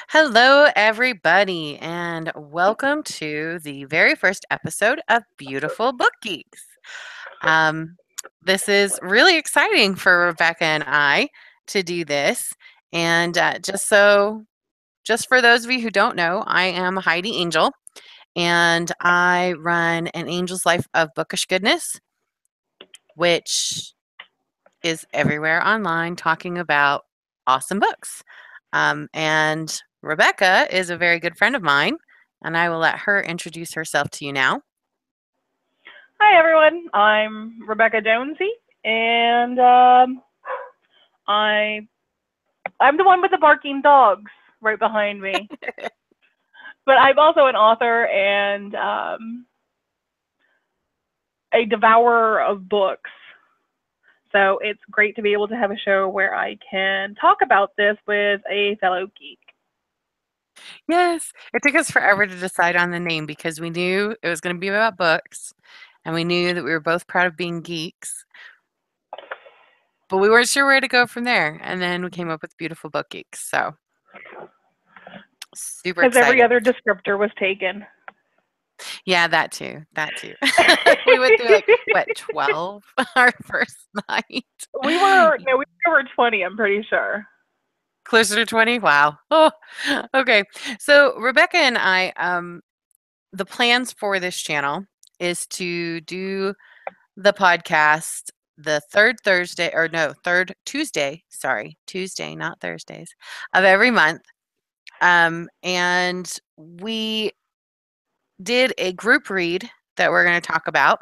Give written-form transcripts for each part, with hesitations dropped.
Hello, everybody, and welcome to the very first episode of Beautiful Book Geeks. Um, this is really exciting for Rebecca and I to do this. And just for those of you who don't know, I am Heidi Angell, and I run an Angel's Life of Bookish Goodness, which is everywhere online talking about awesome books. And Rebecca is a very good friend of mine, and I will let her introduce herself to you now. Hi everyone, I'm Rebekah Jonesy, and I I'm the one with the barking dogs right behind me. But I'm also an author and a devourer of books. So it's great to be able to have a show where I can talk about this with a fellow geek. Yes, it took us forever to decide on the name because we knew it was going to be about books, and we knew that we were both proud of being geeks, but we weren't sure where to go from there. And then we came up with Beautiful Book Geeks. So super Because every excited. other descriptor was taken. Yeah, that too. That too. We went through like what 12 our first night. we were over 20, I'm pretty sure. Closer to 20? Wow. Oh, okay. So Rebecca and I, the plans for this channel is to do the podcast the third Tuesday, sorry, Tuesday, not Thursdays, of every month. And we did a group read that we're going to talk about.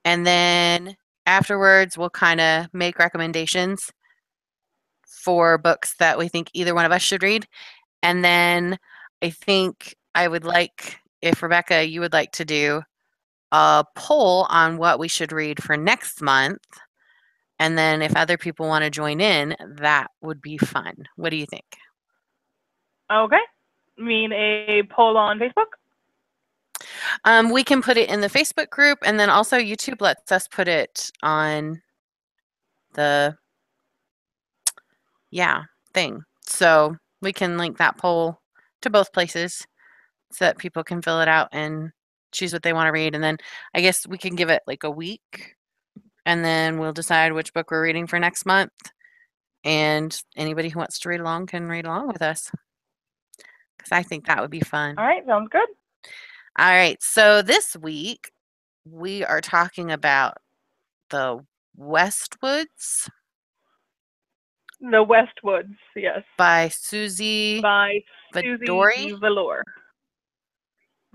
And then afterwards, we'll kind of make recommendations for books that we think either one of us should read. And then I think I would like, if Rebecca, you would like to do a poll on what we should read for next month. And then if other people want to join in, that would be fun. What do you think? Okay. You mean a poll on Facebook? We can put it in the Facebook group, and then also YouTube lets us put it on the thing. So we can link that poll to both places so that people can fill it out and choose what they want to read. And then I guess we can give it like a week, and then we'll decide which book we're reading for next month. And anybody who wants to read along can read along with us because I think that would be fun. All right, sounds good. All right. So this week we are talking about the Westwoods The Westwoods, yes. by Susie By Susie Vidori. Velour.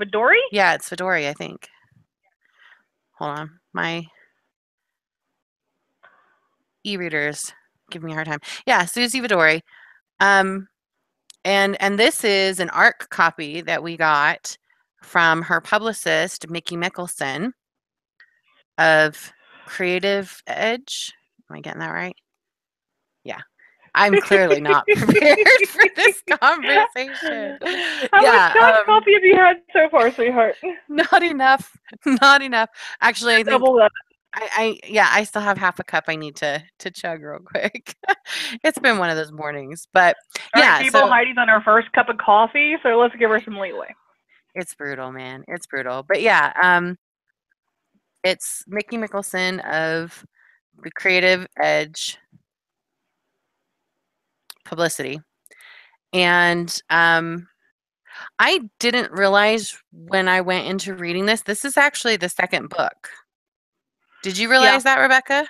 Vidori? Yeah, it's Vidori, I think. Hold on. My e-readers give me a hard time. Yeah, Susie Vidori. Um, and this is an ARC copy that we got from her publicist, Mickey Mickelson of Creative Edge. Am I getting that right? Yeah. I'm clearly not prepared for this conversation. How much coffee have you had so far, sweetheart? Not enough. Not enough. Actually, I think Double that. I still have half a cup I need to chug real quick. It's been one of those mornings, but All right, yeah, people, so Heidi's on her first cup of coffee, so let's give her some leeway. it's brutal, man. It's brutal. But yeah, it's Mickey Mickelson of the Creative Edge Publicity. And I didn't realize when I went into reading this is actually the second book. Did you realize that, Rebecca?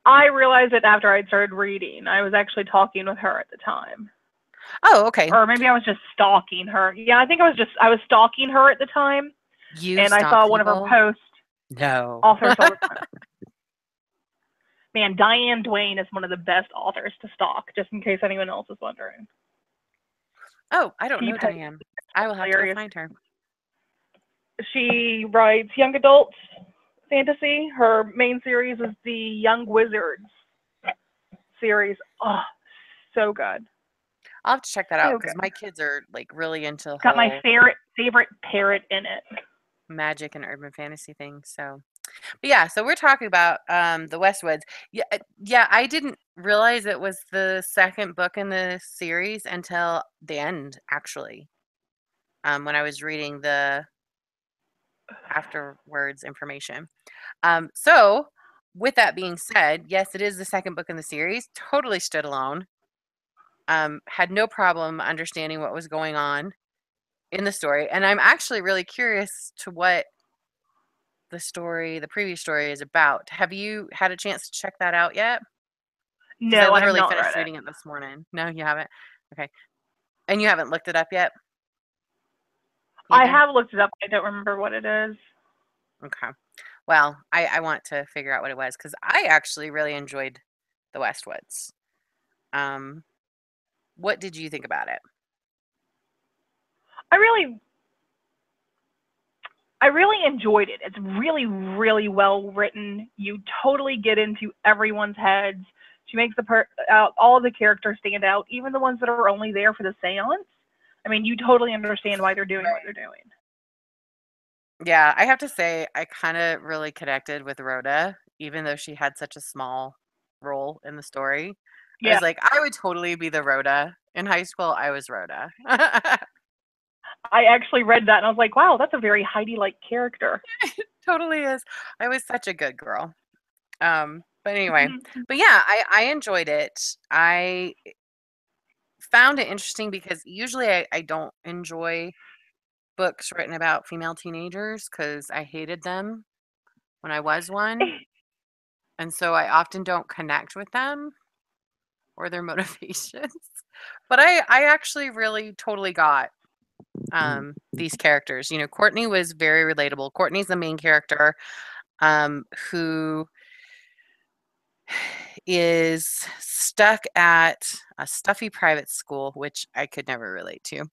I realized it after I'd started reading. I was actually talking with her at the time. Oh, okay. Or maybe I was just stalking her. Yeah, I think I was stalking her at the time. And I saw one of her posts. No. Authors all the time. Man, Diane Duane is one of the best authors to stalk, just in case anyone else is wondering. Oh, I don't know Diane. I will have to go find her. She writes young adult fantasy. Her main series is the Young Wizards series. Oh, so good. I'll have to check that out because my kids are like really into got my favorite parrot in it. Magic and urban fantasy thing. So, but yeah, so we're talking about the Westwoods. Yeah, I didn't realize it was the second book in the series until the end, actually. When I was reading the afterwards information. So, with that being said, yes, it is the second book in the series. Totally stood alone. Had no problem understanding what was going on in the story, and I'm actually really curious to what the previous story is about. Have you had a chance to check that out yet? Because I No, I have literally not read finished it. reading it this morning. No, you haven't? Okay. And you haven't looked it up yet I either? have looked it up. I don't remember what it is. Okay. Well, I want to figure out what it was because I actually really enjoyed the Westwoods. Um, what did you think about it? I really, I really enjoyed it. It's really, really well written. You totally get into everyone's heads. She makes all of the characters stand out, even the ones that are only there for the seance. I mean, you totally understand why they're doing what they're doing. Yeah, I have to say I kind of really connected with Rhoda, even though she had such a small role in the story. I Yeah, was like, I would totally be the Rhoda. In high school, I was Rhoda. I actually read that and I was like, wow, that's a very Heidi-like character. Totally is. I was such a good girl. But anyway, but yeah, I enjoyed it. I found it interesting because usually I don't enjoy books written about female teenagers because I hated them when I was one. And so I often don't connect with them or their motivations. But I actually really totally got these characters. You know, Courtney was very relatable. Courtney's the main character who is stuck at a stuffy private school, which I could never relate to.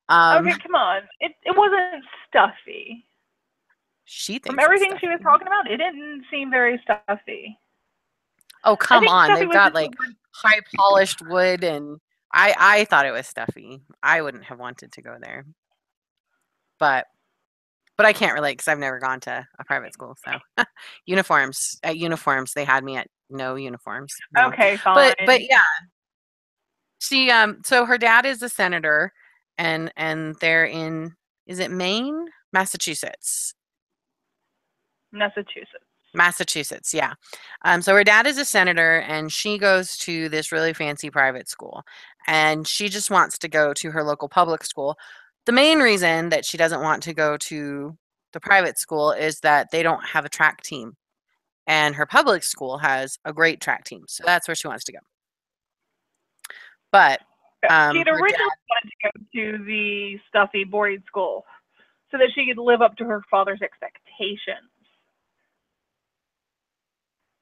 Um, Okay, come on. It wasn't stuffy. she From thinks it's everything she was stuffy. talking about, it didn't seem very stuffy. Oh, I come think on. stuffy They've was got just the like word. high polished wood and I thought it was stuffy. I wouldn't have wanted to go there. But I can't relate because I've never gone to a private school. So uniforms, they had me at no uniforms. No. Okay, But fine. yeah, she so her dad is a senator and they're in, is it Maine? Massachusetts. Massachusetts. Massachusetts, yeah. So her dad is a senator, and she goes to this really fancy private school, and she just wants to go to her local public school. The main reason that she doesn't want to go to the private school is that they don't have a track team, and her public school has a great track team, so that's where she wants to go. But Yeah, she had her dad, originally wanted to go to the stuffy boarding school so that she could live up to her father's expectations.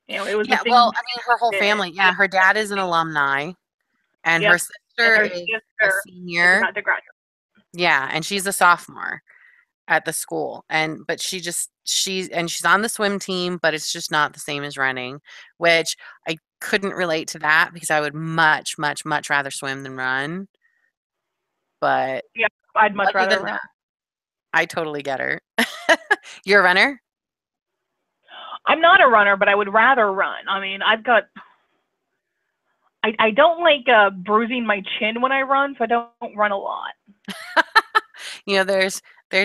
You know, it was the yeah, thing well, I mean, her whole she did. family, yeah, her dad is an alumni, and her Yep. And sister her is a sister is senior, about to graduate. yeah, and she's a sophomore at the school, and but she's on the swim team, but it's just not the same as running, which I couldn't relate to that because I would much, much, much rather swim than run. But Yep. I'd much other rather than run. that, I totally get her. You're a runner? I'm not a runner, but I would rather run. I mean, I don't like bruising my chin when I run, so I don't run a lot. You know, there's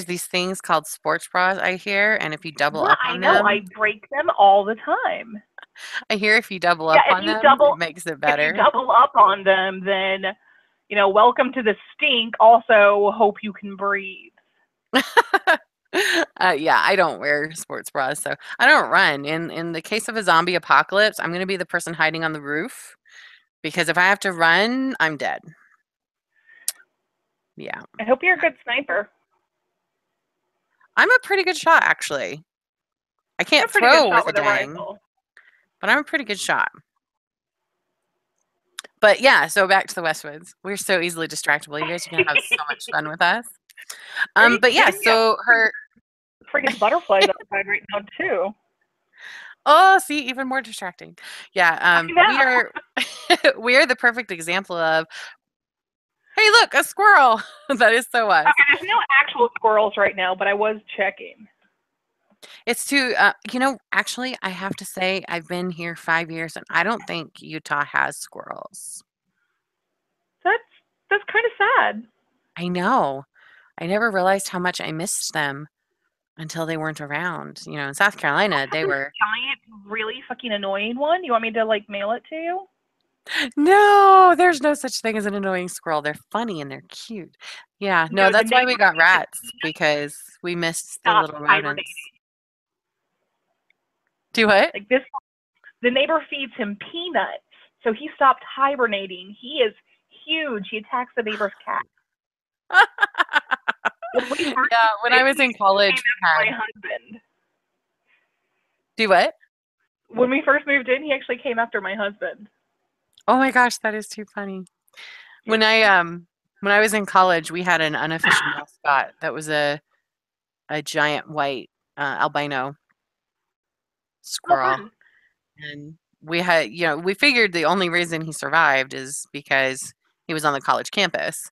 these things called sports bras, I hear, and if you double Yeah, up I on know. them, I break them all the time. I hear if you double Yeah, up on them, it makes it if you better. double up on them, then welcome to the stink. Also, hope you can breathe. Yeah, I don't wear sports bras, so I don't run. In the case of a zombie apocalypse, I'm gonna be the person hiding on the roof because if I have to run, I'm dead. Yeah. I hope you're a good sniper. I'm a pretty good shot, actually. I You're can't a pretty good throw shot with a with a dang, rifle. but I'm a pretty good shot. But yeah, so back to the Westwoods. We're so easily distractible. You guys are gonna have so much fun with us. Are you But yeah, kidding me? so her Freaking butterflies outside right now too. oh, see, even more distracting. Yeah, I we know. are we are the perfect example of, hey, look, a squirrel. That is so us. Okay, there's no actual squirrels right now, but I was checking. It's too, actually, I have to say I've been here 5 years, and I don't think Utah has squirrels. That's that's kind of sad. I know. I never realized how much I missed them until they weren't around. In South Carolina, Have they this were. giant, really fucking annoying one. You want me to like mail it to you? No, there's no such thing as an annoying squirrel. They're funny and they're cute. Yeah, no, No, the that's why we neighbor got feeds him rats peanuts, because we missed the stops little rodents. hibernating. Do what? Like this, the neighbor feeds him peanuts, so he stopped hibernating. He is huge. He attacks the neighbor's cat. When we first Yeah, when I moved in, was he in came college, we after had. my husband. Do what? When we first moved in, he actually came after my husband. Oh my gosh, that is too funny. When I um when I was in college, we had an unofficial mascot that was a giant white albino Oh, squirrel, fun. and we figured the only reason he survived is because he was on the college campus,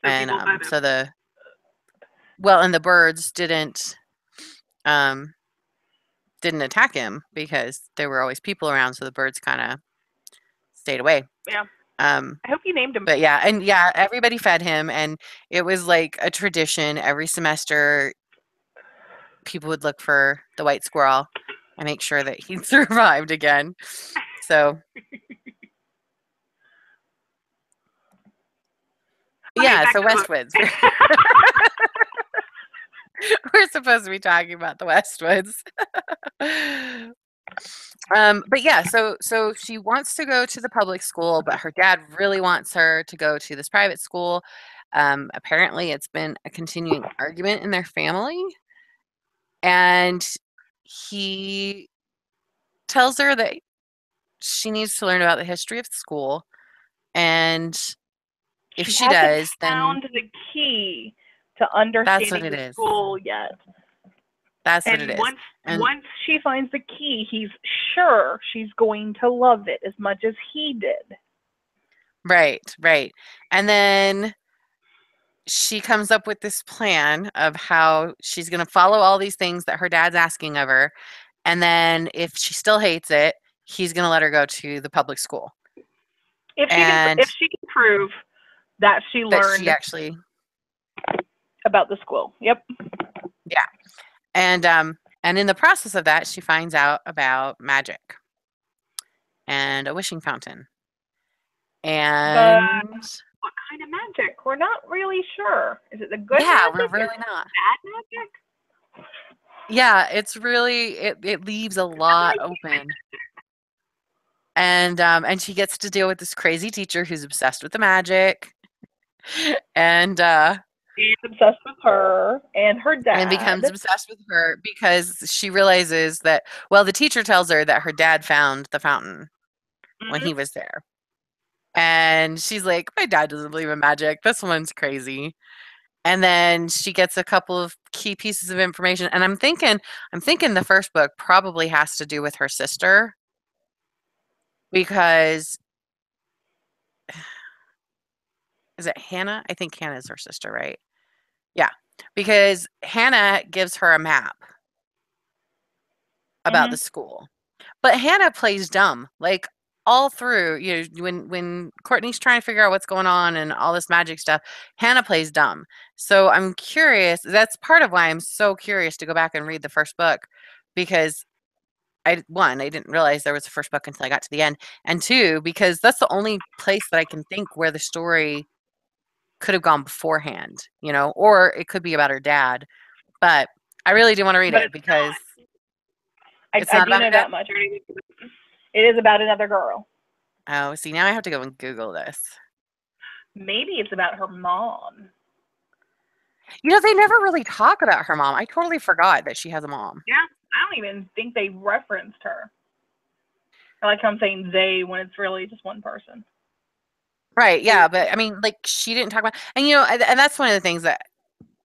So and people fed him. and the birds um didn't attack him because there were always people around, so the birds kind of stayed away. Yeah. Um, I hope you named him. but yeah, and yeah, everybody fed him, and it was like a tradition every semester. People would look for the white squirrel and make sure that he survived again. So Okay, yeah, back so to the book. Westwoods. We're supposed to be talking about the Westwoods. But yeah, so she wants to go to the public school, but her dad really wants her to go to this private school. Apparently, it's been a continuing argument in their family, and he tells her that she needs to learn about the history of the school, and if She she hasn't does, then found the key to that's what understanding it the is. school yet. That's what it And is. And once she finds the key, he's sure she's going to love it as much as he did. right, right. And then she comes up with this plan of how she's going to follow all these things that her dad's asking of her. And then if she still hates it, he's going to let her go to the public school. And If she can prove that she that she learned actually, about the school. Yep. yeah. And in the process of that, she finds out about magic and a wishing fountain. But And what kind of magic? We're not really sure. Is it the good yeah, we're magic? Is really it not. bad magic? Yeah, it's really it leaves a Not lot really. open. And she gets to deal with this crazy teacher who's obsessed with the magic and He's obsessed with her and her and becomes dad. obsessed with her because she realizes that, well, the teacher tells her that her dad found the fountain when Mm-hmm. he was there. And she's like, my dad doesn't believe in magic. This one's crazy. And then she gets a couple of key pieces of information. And I'm thinking the first book probably has to do with her sister because is it Hannah? I think Hannah is her sister, right? Yeah. Because Hannah gives her a map about the Mm-hmm. school. But Hannah plays dumb. Like all through, when Courtney's trying to figure out what's going on and all this magic stuff, Hannah plays dumb. So I'm curious. That's part of why I'm so curious to go back and read the first book because I didn't realize there was a first book until I got to the end, and two, because that's the only place that I can think where the story could have gone beforehand, or it could be about her dad. But I really do want to read But it it's because not. it's I not do about her know dad. that much. It is about another girl. Oh, see, now I have to go and Google this. Maybe it's about her mom. They never really talk about her mom. I totally forgot that she has a mom. Yeah, I don't even think they referenced her. I like how I'm saying they when it's really just one person. Right, yeah, but I mean, like, she didn't talk about, and that's one of the things that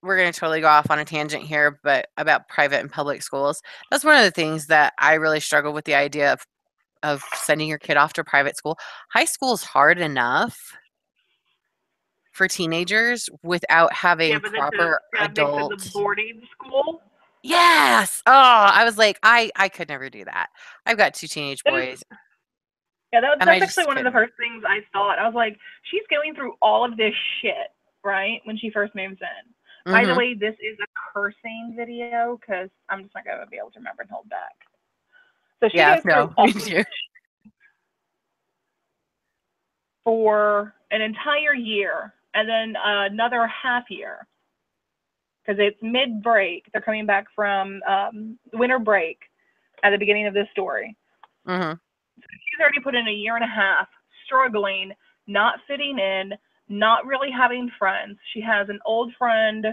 we're going to totally go off on a tangent here, but about private and public schools. That's one of the things that I really struggle with the idea of sending your kid off to private school. High school is hard enough for teenagers without Yeah, having but then proper to mix in the adult. boarding school. Yes! Oh, I was like, I could never do that. I've got 2 teenage That is, boys, yeah, and I that's actually just one of the couldn't. first things I thought. I was like, she's going through all of this shit, right? When she first moves in. By the Mhm. way, this is a cursing video because I'm just not going to be able to remember and hold back. So she Yeah, goes through no, all me too. for an entire year and then another half year because it's mid break. They're coming back from winter break at the beginning of this story. Mhm. She's already put in a year and a half struggling, not fitting in, not really having friends. She has an old friend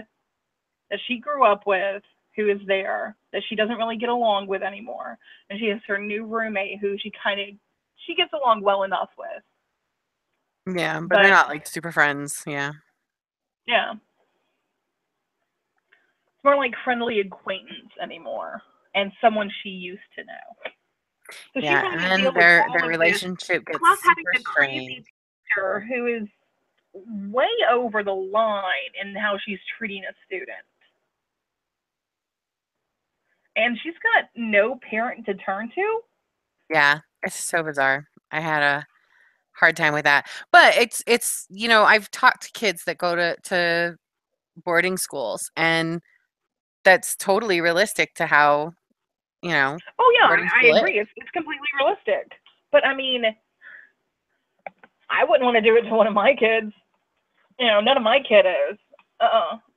that she grew up with who is there that she doesn't really get along with anymore, and she has her new roommate who she gets along well enough with. Yeah, but they're But not, like, super friends, yeah. yeah, it's more like friendly acquaintance anymore and someone she used to know. So she's Yeah, and having to then deal with their all of this, relationship gets plus having super a crazy strained. teacher who is way over the line in how she's treating a student. And she's got no parent to turn to. Yeah, it's so bizarre. I had a hard time with that. But I've talked to kids that go to boarding schools, and that's totally realistic to how, you know, Oh yeah, boarding I school is. agree. It's completely realistic. But I mean, I wouldn't want to do it to one of my kids. None of my kiddos.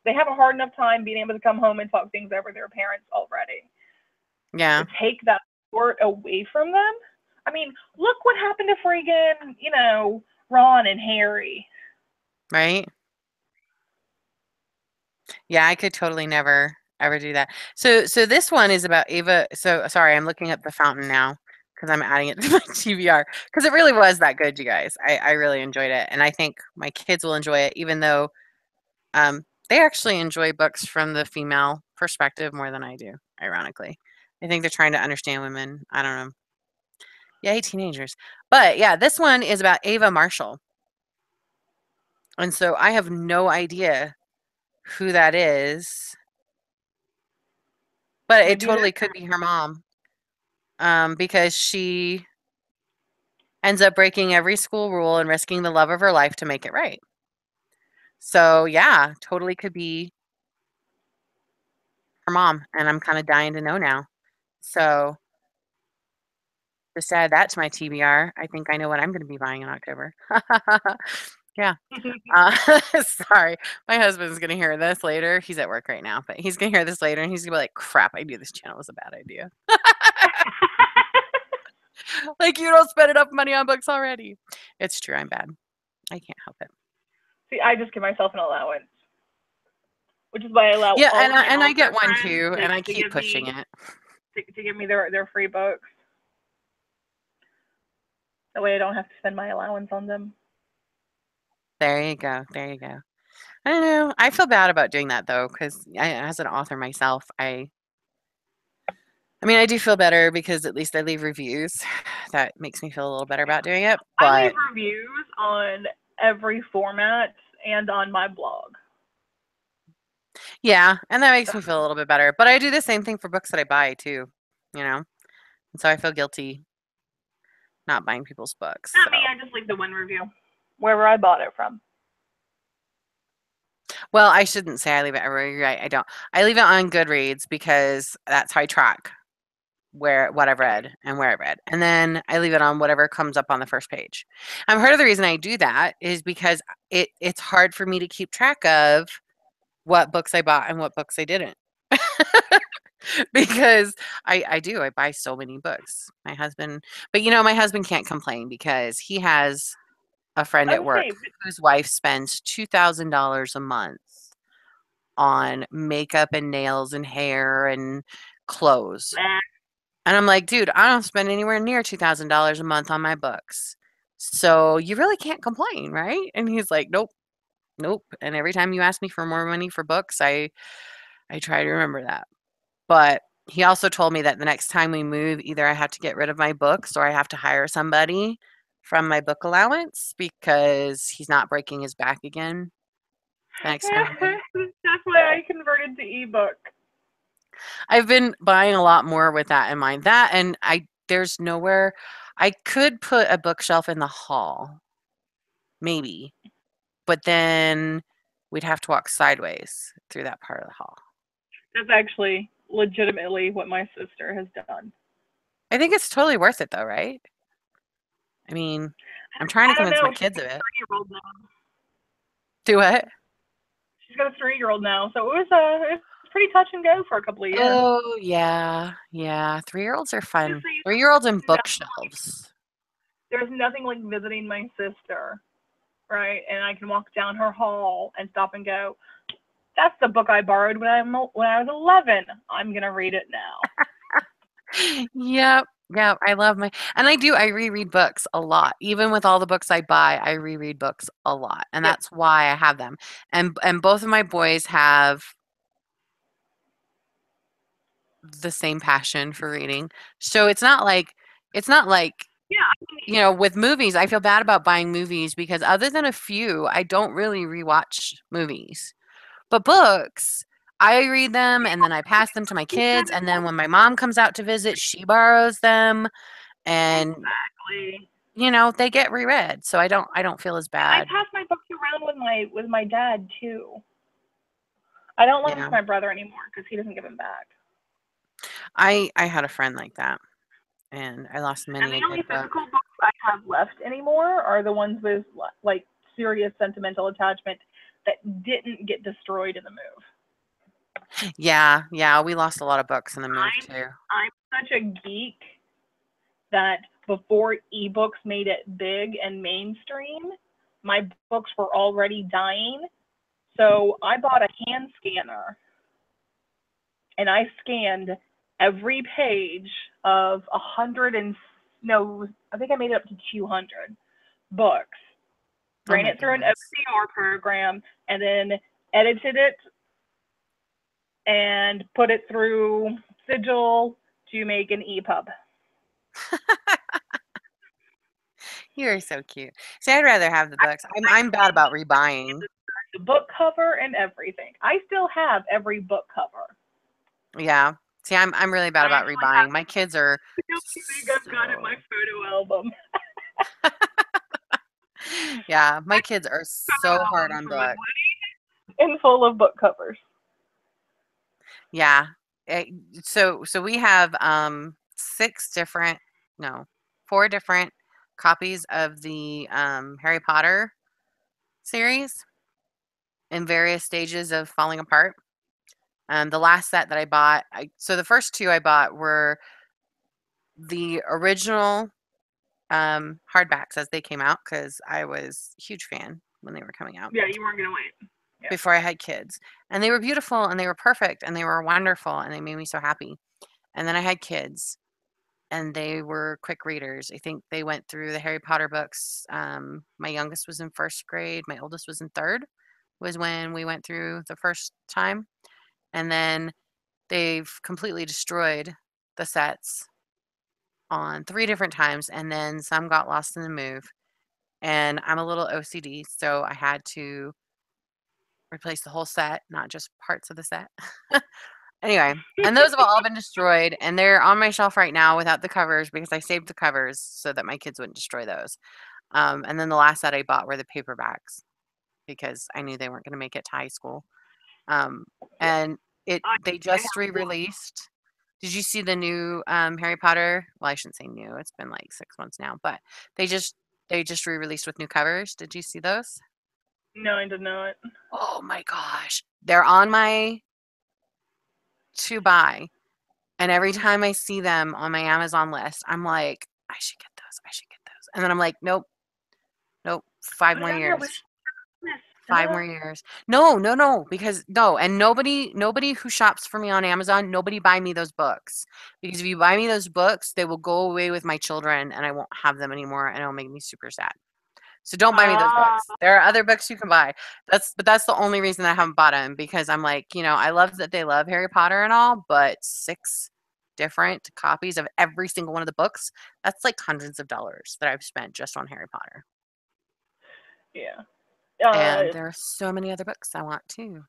They have a hard enough time being able to come home and talk things over their parents already. To Yeah, take that support away from them. I mean, look what happened to friggin', Ron and Harry. right? Yeah, I could totally never ever do that. So this one is about Ava. So sorry, I'm looking up the fountain now because I'm adding it to my TBR because it really was that good, you guys. I really enjoyed it, and I think my kids will enjoy it, even though they actually enjoy books from the female perspective more than I do. Ironically, I think they're trying to understand women. I don't know. Yay, teenagers! But yeah, this one is about Ava Marshall, and so I have no idea who that is, but it Maybe it is. totally could be her mom. Because she ends up breaking every school rule and risking the love of her life to make it right. So, yeah, totally could be her mom, and I'm kinda dying to know now. So, just add that to my TBR. I think I know what I'm gonna be buying in October. Yeah. Uh, sorry, my husband's gonna hear this later. He's at work right now, but he's gonna hear this later, and he's gonna be like, "Crap, I knew this channel was a bad idea." Like, "You don't spend enough money on books already." It's true, I'm bad. I can't help it. See, I just give myself an allowance, which is why I allow Yeah, all and of my I author get one friends too, and I to keep give pushing me it. to give me their free books. That way I don't have to spend my allowance on them. There you go, there you go. I don't know, I feel bad about doing that though, 'cause as an author myself, I mean, I do feel better because at least I leave reviews. That makes me feel a little better about doing it, I leave but reviews on every format and on my blog. yeah, and that makes me feel a little bit better, but I do the same thing for books that I buy too, you know? And so I feel guilty not buying people's books, Not me, so I just leave the one review wherever I bought it from. well, I shouldn't say I leave it everywhere, you're right, I don't. I leave it on Goodreads because that's how I track what I've read and where I've read. And then I leave it on whatever comes up on the first page. Part of the reason I do that is because it's hard for me to keep track of what books I bought and what books I didn't. Because I buy so many books. My husband, but my husband can't complain because he has a friend I at would work say, whose wife spends $2,000 a month on makeup and nails and hair and clothes. And I'm like, "Dude, I don't spend anywhere near $2,000 a month on my books. So you really can't complain, right?" And he's like, "Nope, nope." And every time you ask me for more money for books, I try to remember that. But he also told me that the next time we move, either I have to get rid of my books or I have to hire somebody from my book allowance because he's not breaking his back again the next time we move. that's why I converted to ebook. I've been buying a lot more with that in mind. That and I there's nowhere I could put a bookshelf in the hall, maybe, but then we'd have to walk sideways through that part of the hall. That's actually legitimately what my sister has done. I think it's totally worth it though, right? I mean, I'm trying to I don't convince my know. She's kids got of a it. 3-year-old now. Do it. She's got a 3-year-old now, so it was pretty touch and go for a couple of years. Oh, yeah. Yeah. 3-year-olds are Just fun. so you 3-year-olds and know, bookshelves. there's nothing like visiting my sister, right? And I can walk down her hall and stop and go, that's the book I borrowed when I was 11. I'm gonna read it now. Yep. Yep. I love my and I reread books a lot. Even with all the books I buy, I reread books a lot. And Yep. that's why I have them. And both of my boys have the same passion for reading. So it's not like Yeah. with movies, I feel bad about buying movies because other than a few, I don't really rewatch movies. But books, I read them and then I pass them to my kids. And then when my mom comes out to visit, she borrows them and Exactly. they get reread. So I don't feel as And I bad. pass my books around with my dad too. I don't lend them Yeah. to my brother anymore because he doesn't give them back. I had a friend like that and I lost And many the a only good book. physical books I have left anymore are the ones with like serious sentimental attachment that didn't get destroyed in the move. Yeah, yeah, we lost a lot of books in the move I'm too. I'm such a geek that before ebooks made it big and mainstream, my books were already dying. So I bought a hand scanner and I scanned every page of 100 and no, I think I made it up to 200 books. Oh Ran my it through an goodness. OCR program and then edited it and put it through Sigil to make an EPUB. You are so cute. See, I'd rather have the books. I'm bad about rebuying. The book cover and everything. I still have every book cover. Yeah. See, I'm really bad I about actually have rebuying. My kids are the only thing I've got in my so photo album. yeah, my kids are Photo so hard album on from my books. wedding and full of book covers. Yeah. Eh, so we have 6 different no, 4 different copies of the Harry Potter series in various stages of falling apart. The last set that I bought, so the first 2 I bought were the original hardbacks as they came out because I was a huge fan when they were coming out Yeah, you weren't gonna wait. Yeah. before I had kids. And they were beautiful and they were perfect and they were wonderful and they made me so happy. And then I had kids and they were quick readers. I think they went through the Harry Potter books. My youngest was in first grade, my oldest was in third, was when we went through the first time. And then they've completely destroyed the sets on 3 different times, and then some got lost in the move. And I'm a little OCD, so I had to replace the whole set, not just parts of the set. Anyway, and those have all been destroyed, and they're on my shelf right now without the covers because I saved the covers so that my kids wouldn't destroy those. And then the last set I bought were the paperbacks because I knew they weren't going to make it to high school. Um, Yeah. and they I just have one. re-released. Did you see the new Harry Potter? Well, I shouldn't say new. It's been like 6 months now, but they just they just re-released with new covers. Did you see those? No, I did not. Oh my gosh, they're on my to buy, and every time I see them on my Amazon list, I'm like, I should get those. I should get those, and then I'm like, nope, nope, five Put it more on your wish years. list. 5 Duh. more years. No, no, no, because no, and nobody who shops for me on Amazon, nobody buy me those books. Because if you buy me those books, they will go away with my children and I won't have them anymore and it'll make me super sad. So don't buy me those Ah, books. There are other books you can buy. That's the only reason I haven't bought them because I'm like, I love that they love Harry Potter and all, but 6 different copies of every single one of the books, that's like hundreds of dollars that I've spent just on Harry Potter. yeah. And there are so many other books I want too.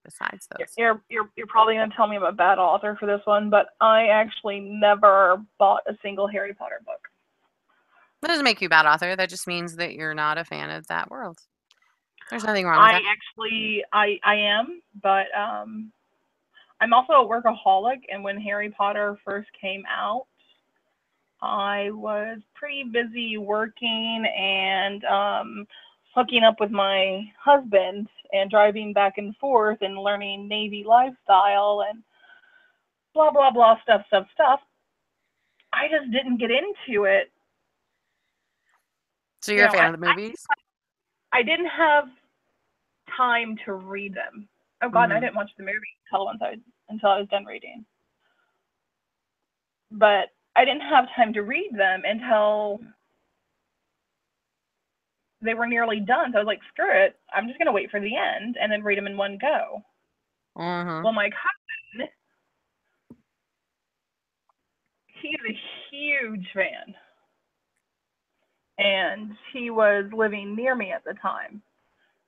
besides those? You're probably gonna tell me I'm a bad author for this one, but I actually never bought a single Harry Potter book. That doesn't make you a bad author. That just means that you're not a fan of that world. There's nothing wrong with I that. actually I am, but I'm also a workaholic, and when Harry Potter first came out, I was pretty busy working and hooking up with my husband and driving back and forth and learning Navy lifestyle and blah blah blah stuff. I just didn't get into it. So You you're a know, fan of the movies? I didn't have time to read them. Oh God, and I Mhm. didn't watch the movie until I was done reading. But I didn't have time to read them until they were nearly done. So I was like, screw it. I'm just gonna wait for the end and then read them in one go. Mhm. Well, my cousin, he's a huge fan, and he was living near me at the time.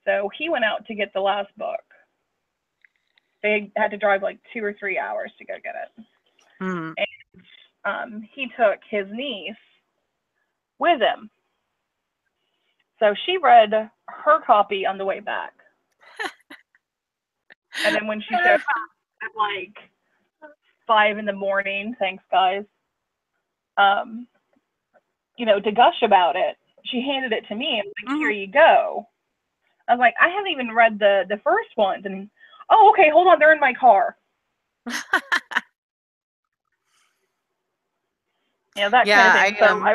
So he went out to get the last book. They had to drive like 2 or 3 hours to go get it. Mhm. And he took his niece with him. So she read her copy on the way back. And then when she showed up at like 5 in the morning, thanks guys, um, to gush about it, she handed it to me and was like, here Mhm. you go. I was like, I haven't even read the first ones, and oh, okay, hold on, they're in my car. That kind of Yeah, thing. So I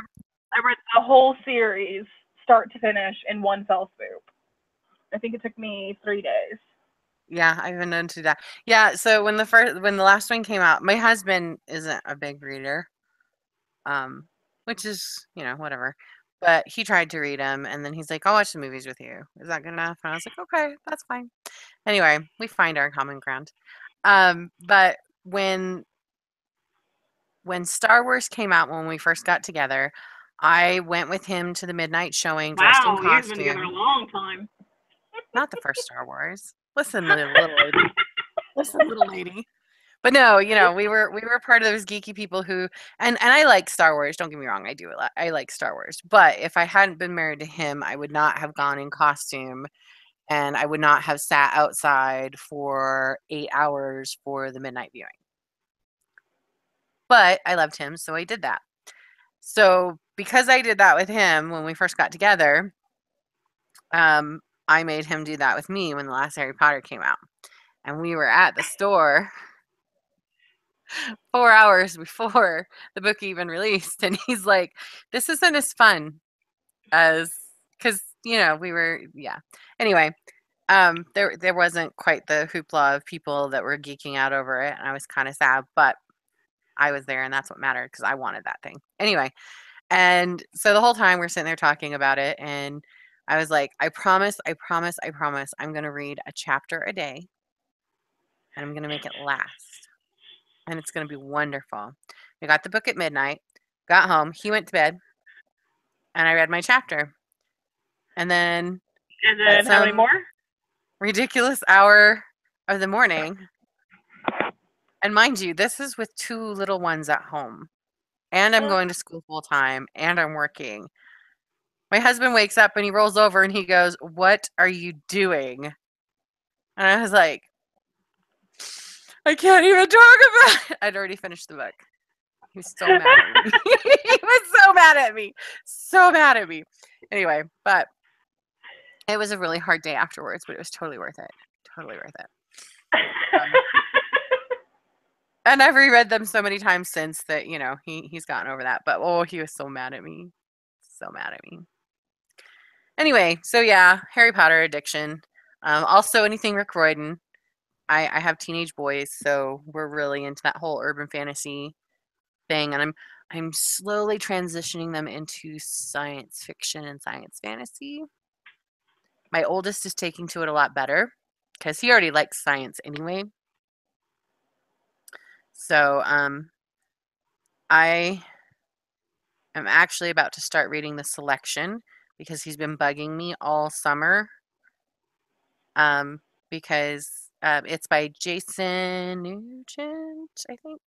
read the whole series, start to finish, in one fell swoop. I think it took me 3 days. yeah, I've been into that. Yeah, so when the last one came out, my husband isn't a big reader, um, which is, whatever. But he tried to read them, and then he's like, "I'll watch the movies with you. Is that good enough?" And I was like, "Okay, that's fine." Anyway, we find our common ground. But when Star Wars came out when we first got together, I went with him to the midnight showing dressed in Wow, you guys have been together a costume. long time. Not the first Star Wars. Listen, little lady. Listen, little lady. But no, we were part of those geeky people who and I like Star Wars. Don't get me wrong, I do a lot. I like Star Wars. But if I hadn't been married to him, I would not have gone in costume and I would not have sat outside for 8 hours for the midnight viewing. But I loved him, so I did that. So because I did that with him when we first got together, I made him do that with me when the last Harry Potter came out. And we were at the store 4 hours before the book even released. And he's like, this isn't as fun as, because, we were, yeah. Anyway, there wasn't quite the hoopla of people that were geeking out over it. And I was kind of sad, but I was there and that's what mattered because I wanted that thing. Anyway, and so the whole time we're sitting there talking about it. And I was like, I promise I'm going to read a chapter a day and I'm going to make it last. And it's going to be wonderful. We got the book at midnight, got home, he went to bed, and I read my chapter. And then And at then how many some more? ridiculous hour of the morning, and mind you, this is with two little ones at home, and I'm going to school full time, and I'm working. My husband wakes up and he rolls over and he goes, "What are you doing?" And I was like, I can't even talk about it. I'd already finished the book. He was so mad at me. He was so mad at me. So mad at me. Anyway, but it was a really hard day afterwards, but it was totally worth it. Totally worth it. Um, and I've reread them so many times since that, he's gotten over that. But oh, he was so mad at me. So mad at me. Anyway, so yeah, Harry Potter addiction. Also anything Rick Riordan. I have teenage boys, so we're really into that whole urban fantasy thing, and I'm slowly transitioning them into science fiction and science fantasy. My oldest is taking to it a lot better because he already likes science anyway. So I am actually about to start reading the selection because he's been bugging me all summer. Um, because It's by Jason Nugent, I think.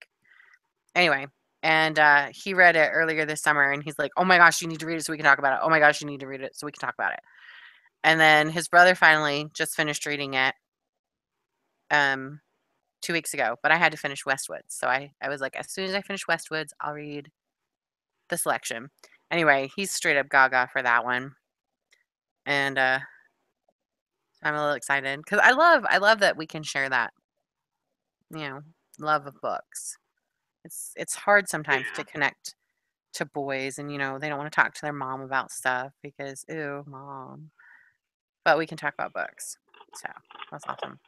Anyway, and he read it earlier this summer, and he's like, "Oh my gosh, you need to read it so we can talk about it. Oh my gosh, you need to read it so we can talk about it." And then his brother finally just finished reading it um 2 weeks ago, but I had to finish Westwoods, so I was like, as soon as I finish Westwoods, I'll read the selection. Anyway, he's straight up gaga for that one, and I'm a little excited because I love that we can share that, you know, love of books. It's hard sometimes to connect to boys, and they don't want to talk to their mom about stuff because ew, mom. But we can talk about books, so that's awesome.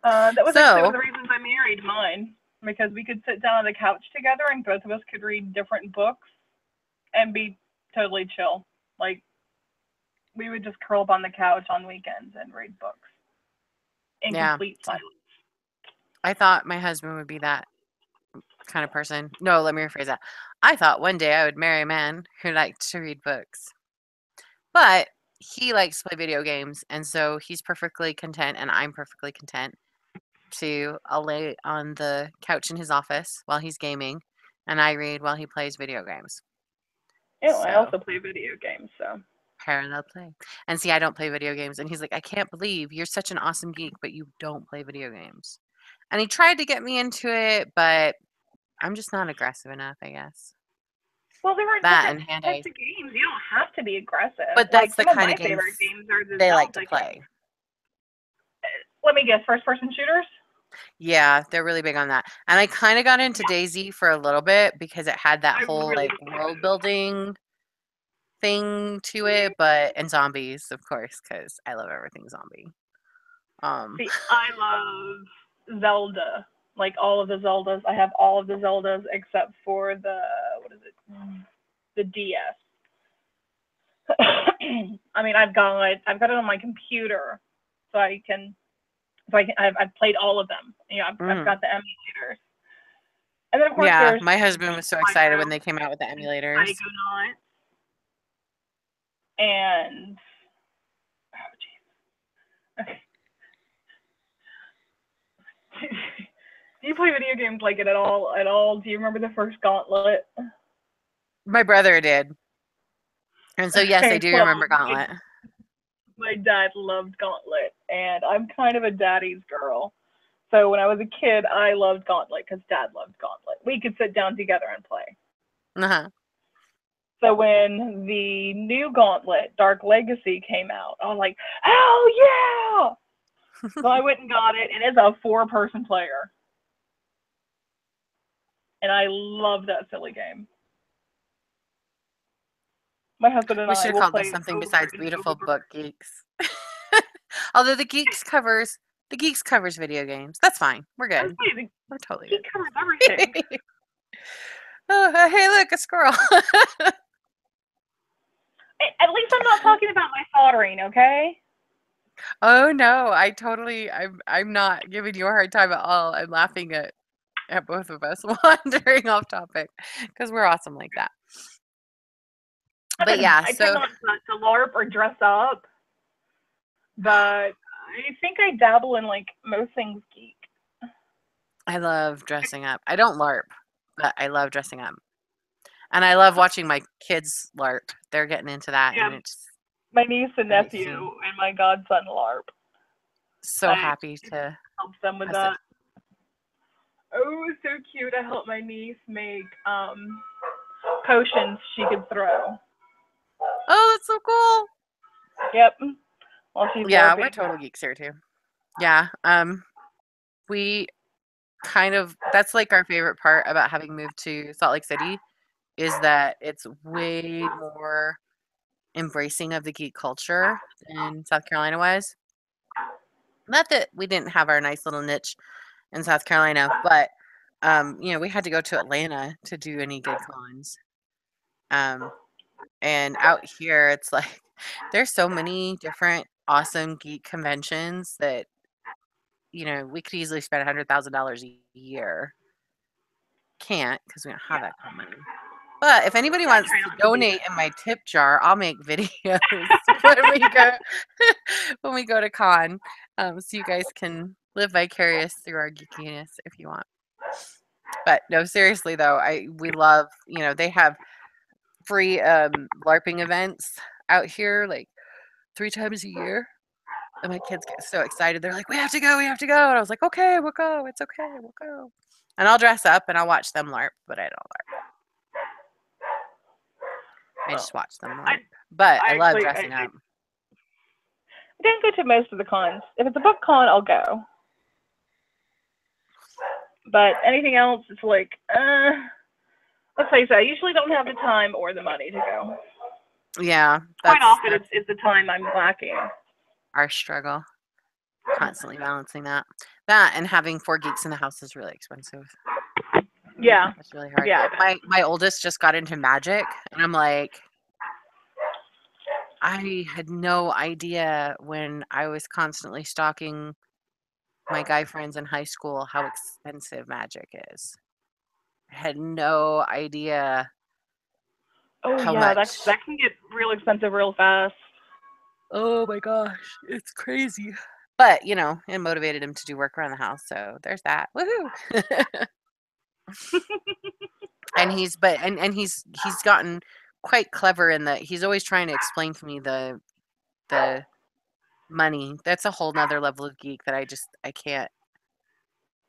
That was actually one of So the reasons I married mine, because we could sit down on the couch together and both of us could read different books and be totally chill. Like, we would just curl up on the couch on weekends and read books in yeah, complete silence. I thought my husband would be that kind of person. No, let me rephrase that. I thought one day I would marry a man who liked to read books, but he likes to play video games, and so he's perfectly content, and I'm perfectly content to I'll lay on the couch in his office while he's gaming, and I read while he plays video games. You know, I So also play video games, so. parallel play. And see, I don't play video games, and he's like, I can't believe you're such an awesome geek, but you don't play video games. And he tried to get me into it, but I'm just not aggressive enough, I guess. Well, there are That different and hand types eye. of games. You don't have to be aggressive. But Like, that's the some of kind my of games favorite games are the they like to Zelda games. play. Let me guess, first person shooters? Yeah, they're really big on that. And I kind of got into Yeah, Daisy for a little bit because it had that I whole really like like world those. building thing to it, but and zombies, of course, because I love everything zombie. Um, See, I love Zelda. Like, all of the Zeldas. I have all of the Zeldas except for the, what is it? The DS. I mean, I've got it on my computer, so I've played all of them. I've mhm. got the emulators, and then of course Yeah, there's my husband was so excited when Micro they came out with the and emulators. Psychonauts, and oh jeez, okay. Do you play video games like it at all? At all? Do you remember the first Gauntlet? My brother did. And so yes, I Okay, do well, remember Gauntlet. my dad loved Gauntlet, and I'm kind of a daddy's girl. So when I was a kid, I loved Gauntlet because Dad loved Gauntlet. We could sit down together and play. Uh-huh. So when the new Gauntlet, Dark Legacy, came out, I was like, hell yeah! So I went and got it, and it's a 4-person player. And I love that silly game. My husband and We should I have will called this play something over besides and Beautiful over. Book Geeks. Although the Geeks covers video games. That's fine. We're I was good. saying, We're totally he good. covers everything. Oh, hey, look, a squirrel. At least I'm not talking about my soldering, okay? Oh no, I'm not giving you a hard time at all. I'm laughing at both of us wandering off topic because we're awesome like that. But yeah, I tend so not to LARP or dress up, but I think I dabble in like most things geek. I love dressing up. I don't LARP, but I love dressing up. And I love watching my kids LARP. They're getting into that, Yeah, and it's my niece and great to nephew see. and my godson LARP. So I happy to help them with us to that. Oh, so cute! I helped my niece make potions she could throw. Oh, that's so cool. Yep, while she's Yeah, we're LARPing. total geeks here too. Yeah, we kind of that's like our favorite part about having moved to Salt Lake City is that it's way more embracing of the geek culture than South Carolina was. Not that we didn't have our nice little niche in South Carolina, but we had to go to Atlanta to do any good cons. Um, and out here, it's like there's so many different awesome geek conventions that we could easily spend $100,000 a year. Can't because we don't have Yeah, that kind of money. But if anybody I wants try to not to do donate in my tip jar, I'll make videos when we go when we go to con, so you guys can live vicarious through our geekiness if you want. But no, seriously though, we love, they have free LARPing events out here like 3 times a year. And my kids get so excited. They're like, we have to go, we have to go. And I was like, okay, we'll go. It's okay, we'll go. And I'll dress up and I'll watch them LARP, but I don't LARP. I well, just watch them I LARP. But I I love actually dressing up. I didn't go to most of the cons. If it's a book con, I'll go. But anything else, it's like, let's face it, I usually don't have the time or the money to go. Yeah, Quite that's often, it's the time I'm lacking. our struggle. Constantly balancing that. That and having 4 geeks in the house is really expensive. Yeah, It's really hard. yeah. My oldest just got into magic, and I'm like, I had no idea when I was constantly stalking my guy friends in high school how expensive magic is. I had no idea Oh how yeah, much. that can get real expensive real fast. Oh my gosh, it's crazy. But, it motivated him to do work around the house, so there's that. Woohoo! And he's gotten quite clever in that he's always trying to explain to me the money. That's a whole nother level of geek that I can't.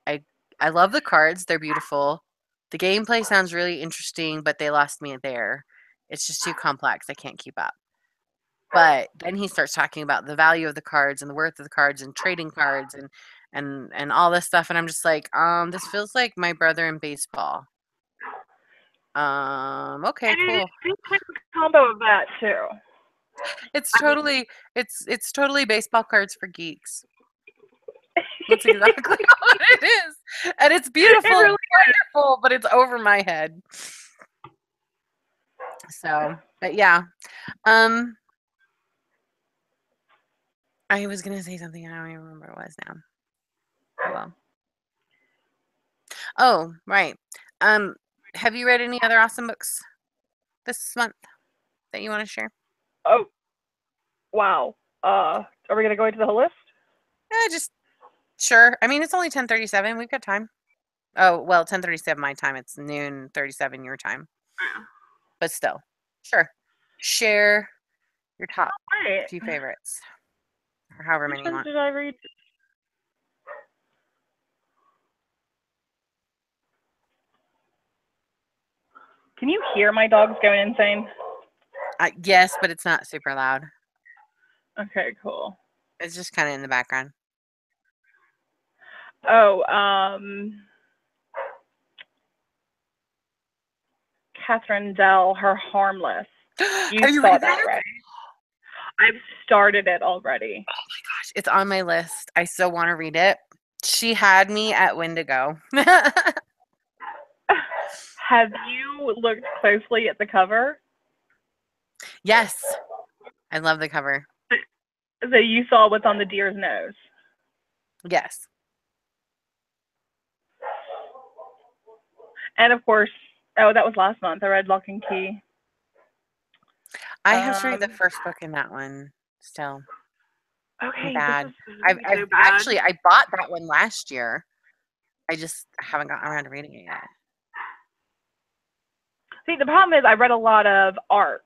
I I love the cards, they're beautiful. The gameplay sounds really interesting, but they lost me there. It's just too complex, I can't keep up. But then he starts talking about the value of the cards and the worth of the cards and trading cards and all this stuff, and I'm just like, this feels like my brother in baseball. Okay, And cool. it's kind of a combo of that too. It's I mean, totally it's totally baseball cards for geeks. That's exactly what it is. And it's it beautiful and really wonderful, but it's over my head. So, but yeah. Um, I was gonna say something, I don't even remember what it was now. Oh well. Oh, right. Um, have you read any other awesome books this month that you want to share? oh wow. Are we gonna go into the whole list? Just sure. I mean, it's only 10:37. We've got time. Oh, well, 10:37 my time. It's noon 37 your time. But still, sure. Share your top All right. few favorites, or however Which many you ones want. did I read? Can you hear my dogs going insane? Yes, but it's not super loud. Okay, cool. It's just kind of in the background. Oh, Catherine Dell, her Harmless. You Are you saw reading that, it? right? I've started it already. Oh my gosh, it's on my list. I still want to read it. She had me at Wendigo. Have you looked closely at the cover? Yes, I love the cover. So you saw what's on the deer's nose. Yes, And of course, oh, that was last month. I read Lock and Key. I have to read the Um, first book in that one. Still, I'm okay, this bad. is this is I've, gonna be I've so bad. actually I bought that one last year. I just haven't gotten around to reading it yet. See, the problem is I read a lot of arcs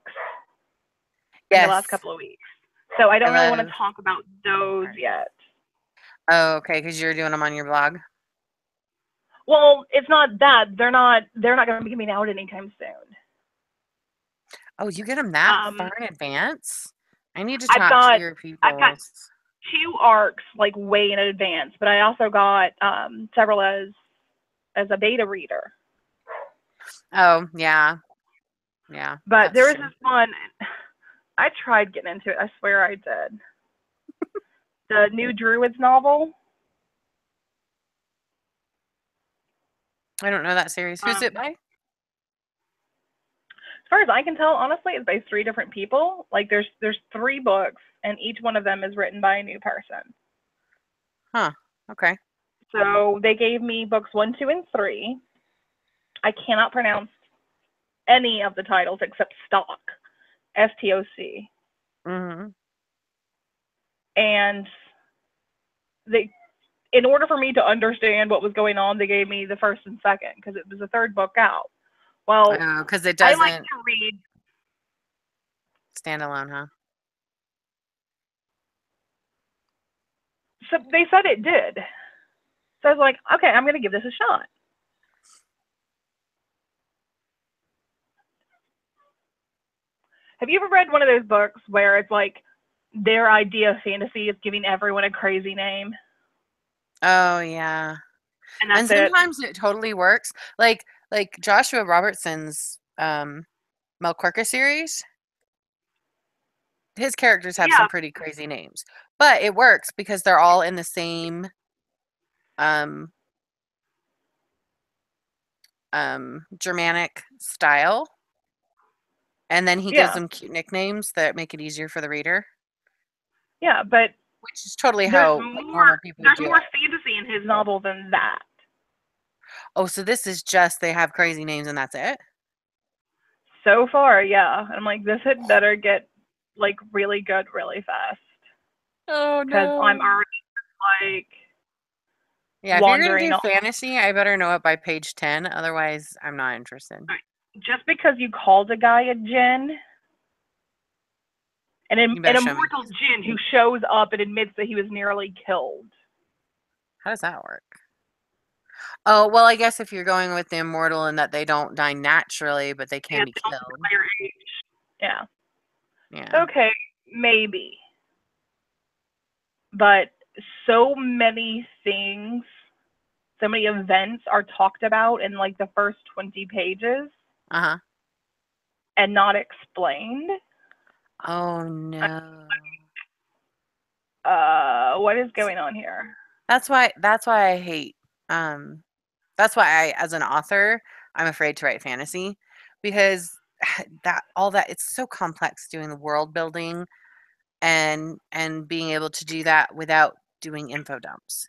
in the last Yes, couple of weeks, so I I don't really want love to talk about those art. yet. Oh, okay, because you're doing them on your blog. Well, it's not that they're not going to be coming out anytime soon. Oh, you get them that Um, far in advance? I need to I've talk to got your I've got people. 2 arcs like way in advance, but I also got several as a beta reader. Oh, yeah. Yeah, But that's there was true. this one. I tried getting into it. I swear I did. The new Druids novel. I don't know that series. Who's it by? As far as I can tell, honestly, it's by 3 different people. Like there's 3 books, and each one of them is written by a new person. Huh. Okay. So they gave me books 1, 2, and 3. I cannot pronounce any of the titles except stock, STOC. Mm-hmm. And they, in order for me to understand what was going on, they gave me the first and second because it was the third book out. Well, Oh, because it I like doesn't to read. stand alone, huh? So they said it did. So I was like, okay, I'm going to give this a shot. Have you ever read one of those books where it's like their idea of fantasy is giving everyone a crazy name? Oh, yeah. And that's And it. sometimes it totally works. Like Joshua Robertson's Melquirka series, his characters have Yeah, some pretty crazy names. But it works because they're all in the same um Germanic style. And then he gives yeah, them cute nicknames that make it easier for the reader, yeah. But which is totally there's how like more. normal people would There's do more it. fantasy in his novel than that. Oh, so this is just they have crazy names and that's it? So far, yeah. I'm like, this had better get like really good really fast Oh because I'm no. already like Yeah, if you're gonna wandering do off. fantasy, I better know it by page 10. Otherwise, I'm not interested. Just because you called a guy a Jin, You better an show me. immortal Jin who shows up and admits that he was nearly killed. How does that work? Oh, well, I guess if you're going with the immortal and that they don't die naturally, but they can And be they don't killed. declare age. Yeah. Yeah. Okay, maybe. But so many things, so many events are talked about in like the first 20 pages Uh-huh. and not explained. Oh no. What is going on here? That's why I hate um that's why I as an author, I'm afraid to write fantasy because that all that it's so complex doing the world building and being able to do that without doing info dumps,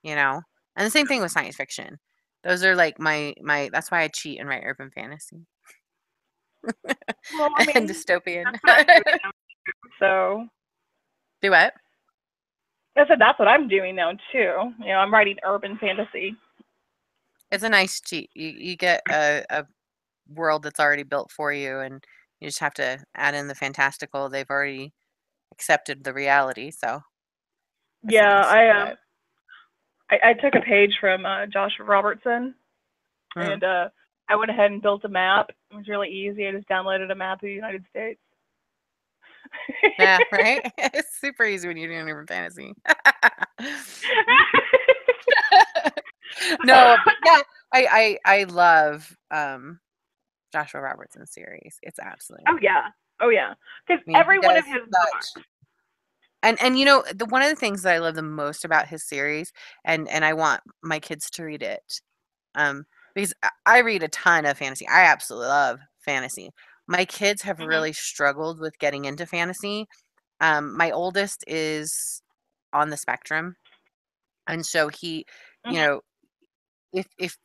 you know? And the same thing with science fiction. Those are like my that's why I cheat and write urban fantasy Well, I and mean, dystopian. that's what I'm doing now. So Do what? I said that's what I'm doing now too. You know, I'm writing urban fantasy. It's a nice cheat. You get a world that's already built for you and you just have to add in the fantastical. They've already accepted the reality, so that's Yeah, nice. But I took a page from Josh Robertson, mhm. and I went ahead and built a map. It was really easy. I just downloaded a map of the United States. Yeah, right? It's super easy when you're doing urban fantasy. No, but yeah, I love Joshua Robertson's series. It's absolutely Oh amazing. yeah, oh yeah. Because I mean, he every one does of his books. such and you know, the one of the things that I love the most about his series and I want my kids to read it, because I read a ton of fantasy. I absolutely love fantasy. My kids have Mhm, really struggled with getting into fantasy. My oldest is on the spectrum, and so he, you mhm. know,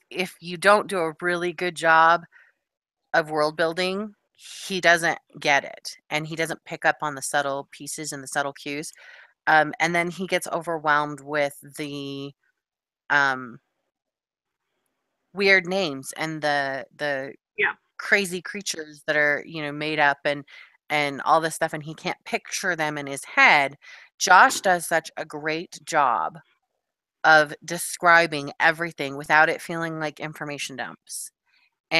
if you don't do a really good job of world building, he doesn't get it, and he doesn't pick up on the subtle pieces and the subtle cues. And then he gets overwhelmed with the um, weird names and the Yeah. crazy creatures that are made up and all this stuff, and he can't picture them in his head. Josh does such a great job of describing everything without it feeling like information dumps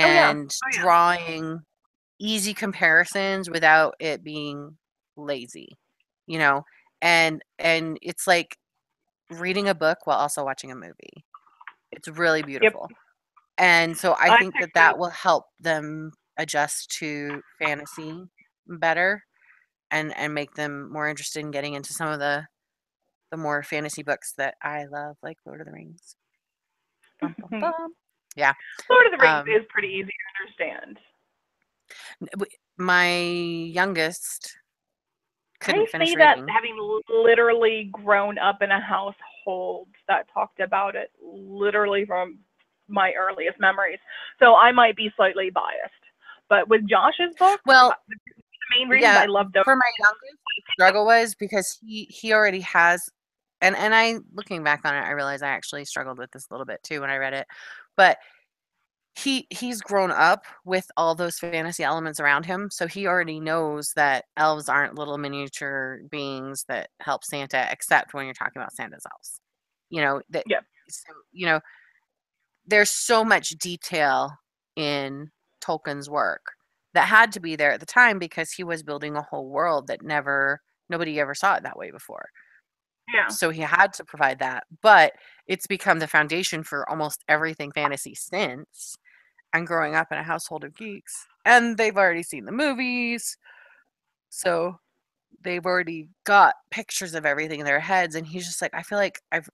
Oh yeah. and Oh yeah. drawing easy comparisons without it being lazy, you know? And it's like reading a book while also watching a movie. It's really Yep. beautiful. And so I I think that picked that up. will help them adjust to fantasy better and make them more interested in getting into some of the more fantasy books that I love, like Lord of the Rings. Bum, bum, bum. Yeah. Lord of the Rings Um, is pretty easy to understand. my youngest I couldn't finish say that reading. having literally grown up in a household that talked about it literally from my earliest memories. So I might be slightly biased. But with Josh's books, Well, the main reasons yeah, I loved those. for my youngest, the struggle was because he already has, and I looking back on it, I realize I actually struggled with this a little bit too when I read it, but he's grown up with all those fantasy elements around him, so he already knows that elves aren't little miniature beings that help Santa, except when you're talking about Santa's elves. You know that. Yeah, So, there's so much detail in Tolkien's work that had to be there at the time because he was building a whole world that nobody ever saw it that way before. yeah, So he had to provide that, but it's become the foundation for almost everything fantasy since. And growing up in a household of geeks, and they've already seen the movies, so they've already got pictures of everything in their heads. And he's just like, I feel like I've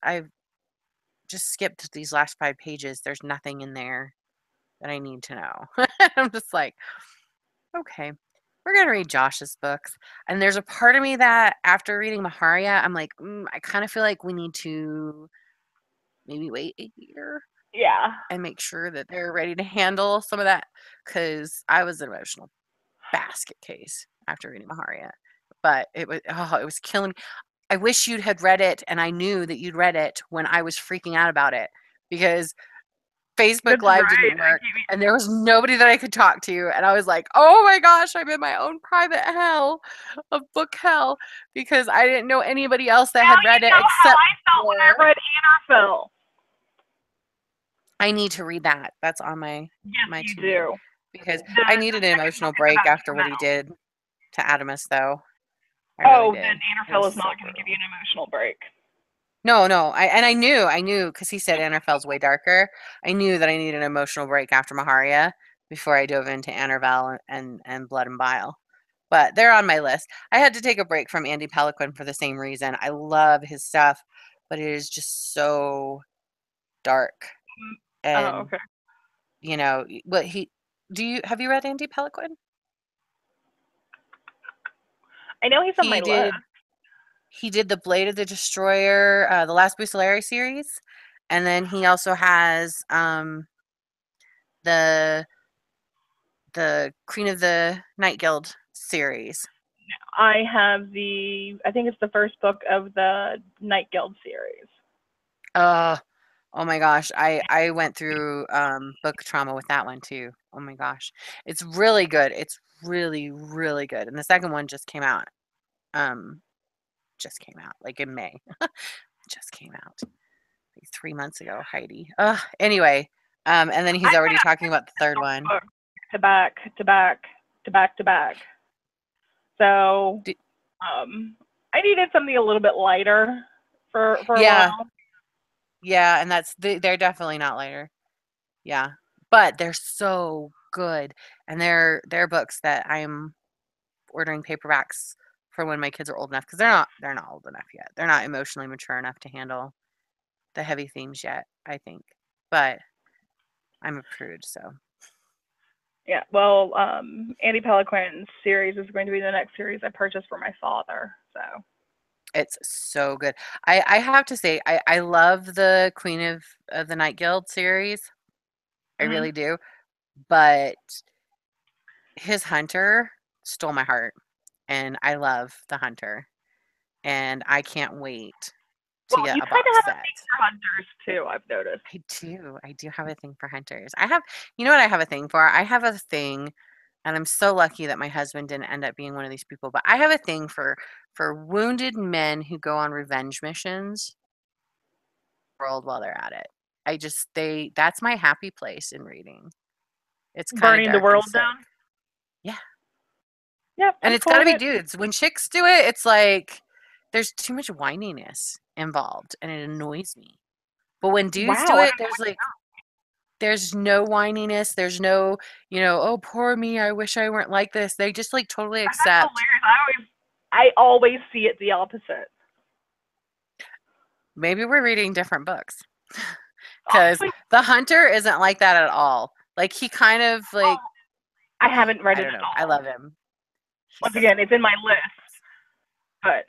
just skipped these last 5 pages. There's nothing in there that I need to know. I'm just like, okay, we're gonna read Josh's books. And there's a part of me that after reading Maharia, I'm like, I kind of feel like we need to maybe wait a year yeah. and make sure that they're ready to handle some of that because I was an emotional basket case after reading Maharia. But it was killing me. I wish you'd had read it and I knew that you'd read it when I was freaking out about it because Facebook That's Live right. didn't work and there was nobody that I could talk to. And I was like, oh my gosh, I'm in my own private hell of book hell because I didn't know anybody else that Now had you read it know how except I felt when I for. read Anarfell. I need to read that. That's on Yes, my you to read do. because The I needed an second emotional book is break about after what he Camel. did to Adamus, though. I really Oh, then did. It Anarfell was is so not going to give you brutal. an emotional break. No, no. I knew because he said Anarfell's way darker. I knew that I needed an emotional break after Maharia before I dove into Anarvel and Blood and Bile. But they're on my list. I had to take a break from Andy Peliquin for the same reason. I love his stuff, but it is just so dark. Oh, And okay. what he do you have you read Andy Peliquin? I know he's on my He list. did He did the Blade of the Destroyer, the Last Bucellary series, and then he also has the Queen of the Night Guild series. I have I think it's the first book of the Night Guild series. Uh, oh my gosh, I went through book trauma with that one too. Oh my gosh, it's really good. It's really really good. And the second one um, just came out like in May. Just came out like 3 months ago. Heidi. Anyway, and then he's I've already read talking about the third one. book to back to back to back to back. So D- I needed something a little bit lighter for a yeah, while. yeah, and they're definitely not lighter. Yeah, but they're so good, and they're books that I'm ordering paperbacks for when my kids are old enough because they're not old enough yet. They're not emotionally mature enough to handle the heavy themes yet, I think. But I'm a prude, so Yeah, well, Andy Peliquin's series is going to be the next series I purchased for my father. So it's so good. I have to say I love the Queen of the Night Guild series. I mm-hmm. really do. But his Hunter stole my heart, and I love the Hunter, and I can't wait to Well, get you a kind of box have a set. thing for hunters too. I've noticed. I do have a thing for hunters. You know what I have a thing for? I have a thing, and I'm so lucky that my husband didn't end up being one of these people, but I have a thing for wounded men who go on revenge missions world while they're at it. That's my happy place in reading. It's kind of Burning the dark and world sick. down. Yeah. Yep, And I'm it's cool gotta with be it. dudes. When chicks do it, it's like there's too much whininess involved, and it annoys me. But when dudes do Wow, I it, don't know what. there's no whininess. There's no, oh, poor me. I wish I weren't like this. They just like totally That's accept. hilarious. I always see it the opposite. Maybe we're reading different books because Honestly, the hunter isn't like that at all. Like he kind of like I haven't read I it don't at know. I all. love him. He's Once again, it's so in my list, but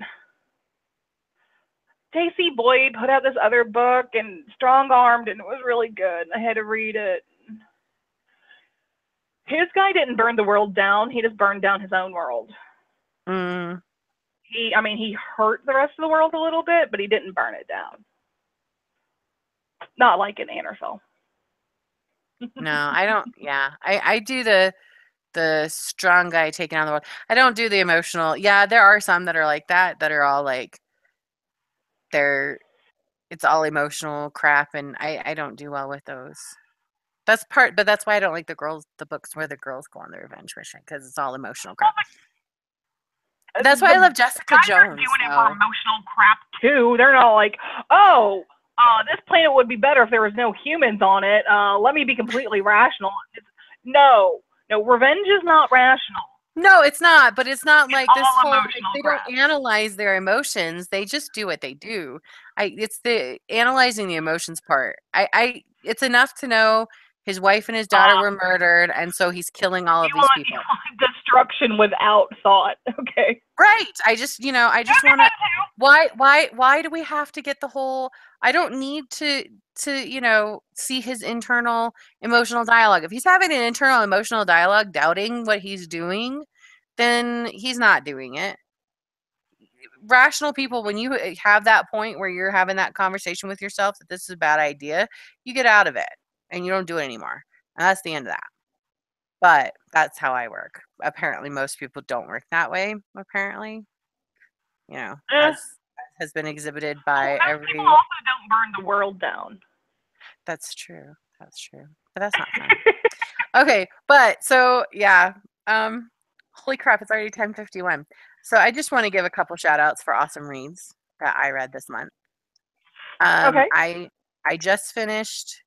Stacey Boyd put out this other book and Strong Armed, and it was really good. I had to read it. His guy didn't burn the world down. He just burned down his own world. Mm, He hurt the rest of the world a little bit, but he didn't burn it down. Not like in Anarfell. no, I don't. Yeah, I do the strong guy taking on the world. I don't do the emotional. Yeah, there are some that are like that are all like they're it's all emotional crap, and I don't do well with those. But that's why I don't like the books where the girls go on their revenge mission because it's all emotional Well, crap. That's why I love the Jessica guys are Jones, doing it for though. emotional crap too. They're not like, oh, this planet would be better if there was no humans on it. Let me be completely rational. No, no, revenge is not rational. No, it's not, but it's not It's like this all whole like emotional they don't crap. analyze their emotions. They just do what they do. It's the analyzing the emotions part. It's enough to know his wife and his daughter Uh, were murdered, and so he's killing all of these you people. want destruction without thought. Okay. Right. I just want to why do we have to get the whole I don't need to see his internal emotional dialogue. If he's having an internal emotional dialogue doubting what he's doing, then he's not doing it. Rational people, when you have that point where you're having that conversation with yourself that this is a bad idea, you get out of it and you don't do it anymore. And that's the end of that. But that's how I work. Apparently, most people don't work that way, apparently, Eh. as has been exhibited Well, by those people every also don't burn the world down. that's true. That's true. But that's not fun. Okay, but so yeah, holy crap, it's already 10:51. So I just want to give a couple shout outs for awesome reads that I read this month. Okay. I just finished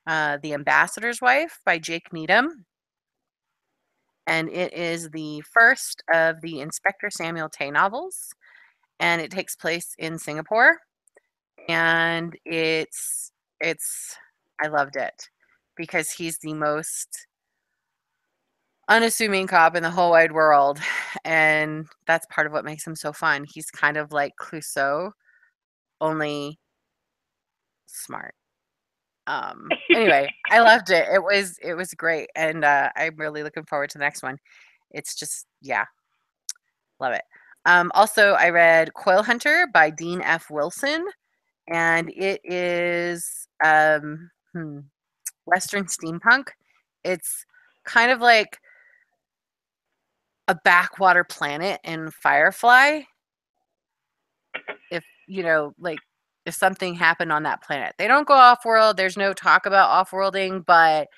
The Ambassador's Wife by Jake Needham, and it is the first of the Inspector Samuel Tay novels, and it takes place in Singapore, and it's I loved it because he's the most unassuming cop in the whole wide world, and that's part of what makes him so fun. He's kind of like Clouseau, only smart. Anyway, I loved it. It was great, and I'm really looking forward to the next one. It's just yeah, love it. Also, I read Coil Hunter by Dean F. Wilson, and it is Western steampunk. It's kind of like a backwater planet in Firefly. If like if something happened on that planet, they don't go off world. There's no talk about off worlding, but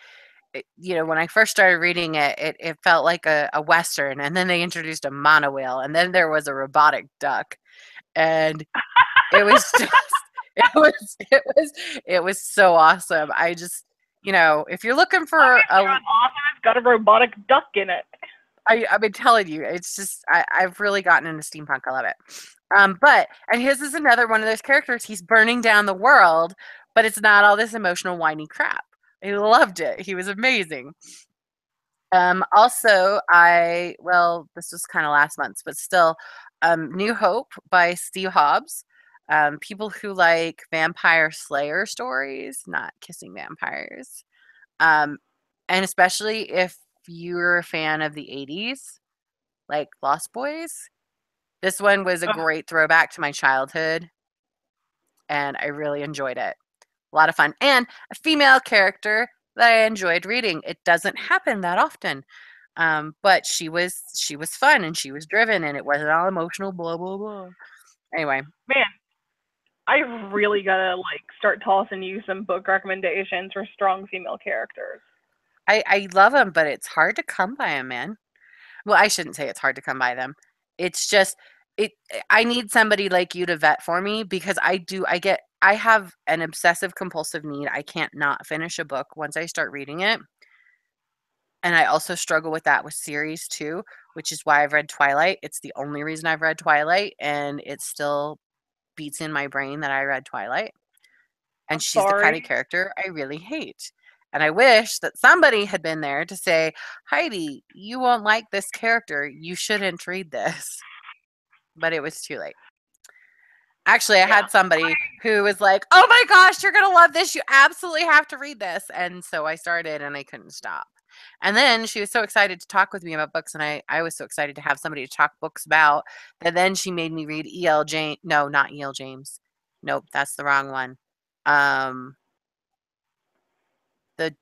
when I first started reading it, it felt like a western, and then they introduced a mono and then there was a robotic duck, and it was just it was so awesome. I just if you're looking for Obviously, an author has got a robotic duck in it. I've been telling you, it's just I've really gotten into steampunk. I love it. And his is another one of those characters. He's burning down the world, but it's not all this emotional whiny crap. I loved it. He was amazing. Also, this was kind of last month's, but still, New Hope by Steve Hobbs. People who like vampire slayer stories, not kissing vampires. Um, and especially if you're a fan of the 80s, like Lost Boys, this one was a Ugh, great throwback to my childhood, and I really enjoyed it. A lot of fun. And a female character that I enjoyed reading. It doesn't happen that often. But she was fun and she was driven and it wasn't all emotional, blah blah blah. Anyway, man, I really gotta start tossing you some book recommendations for strong female characters. I love them, but it's hard to come by them, man. Well, I shouldn't say it's hard to come by them. It's just it I need somebody like you to vet for me because I have an obsessive compulsive need. I can't not finish a book once I start reading it. And I also struggle with that with series too, which is why I've read Twilight. It's the only reason I've read Twilight, and it still beats in my brain that I read Twilight. And I'm she's the kind sorry. of character I really hate. And I wish that somebody had been there to say, Heidi, you won't like this character. You shouldn't read this. But it was too late. Actually, I Yeah. had somebody who was like, oh my gosh, you're going to love this. You absolutely have to read this. And so I started and I couldn't stop. And then she was so excited to talk with me about books, and I was so excited to have somebody to talk books about, that then she made me read E.L. James. No, not E.L. James. Nope, that's the wrong one. Um, the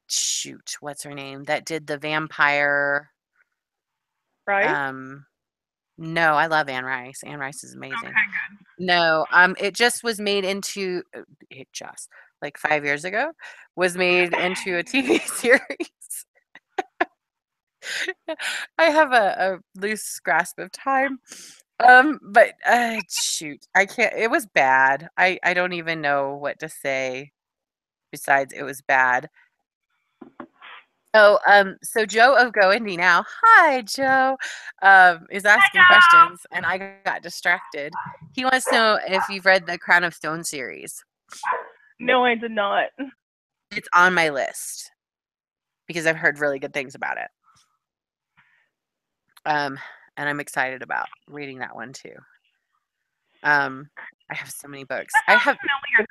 shoot, what's her name? That did the vampire. Right? Um, no, I love Anne Rice. Anne Rice is amazing. Okay, good. No, it just was made into it just like 5 years ago was made into a TV series. I have a loose grasp of time. But shoot, I can't. It was bad. I don't even know what to say besides it was bad. Oh, so Joe of Go Indie Now. Hi, Joe. Is asking questions, and I got distracted. He wants to know if you've read the Crown of Stone series. No, I did not. It's on my list because I've heard really good things about it. And I'm excited about reading that one too. I have so many books. That sounds familiar.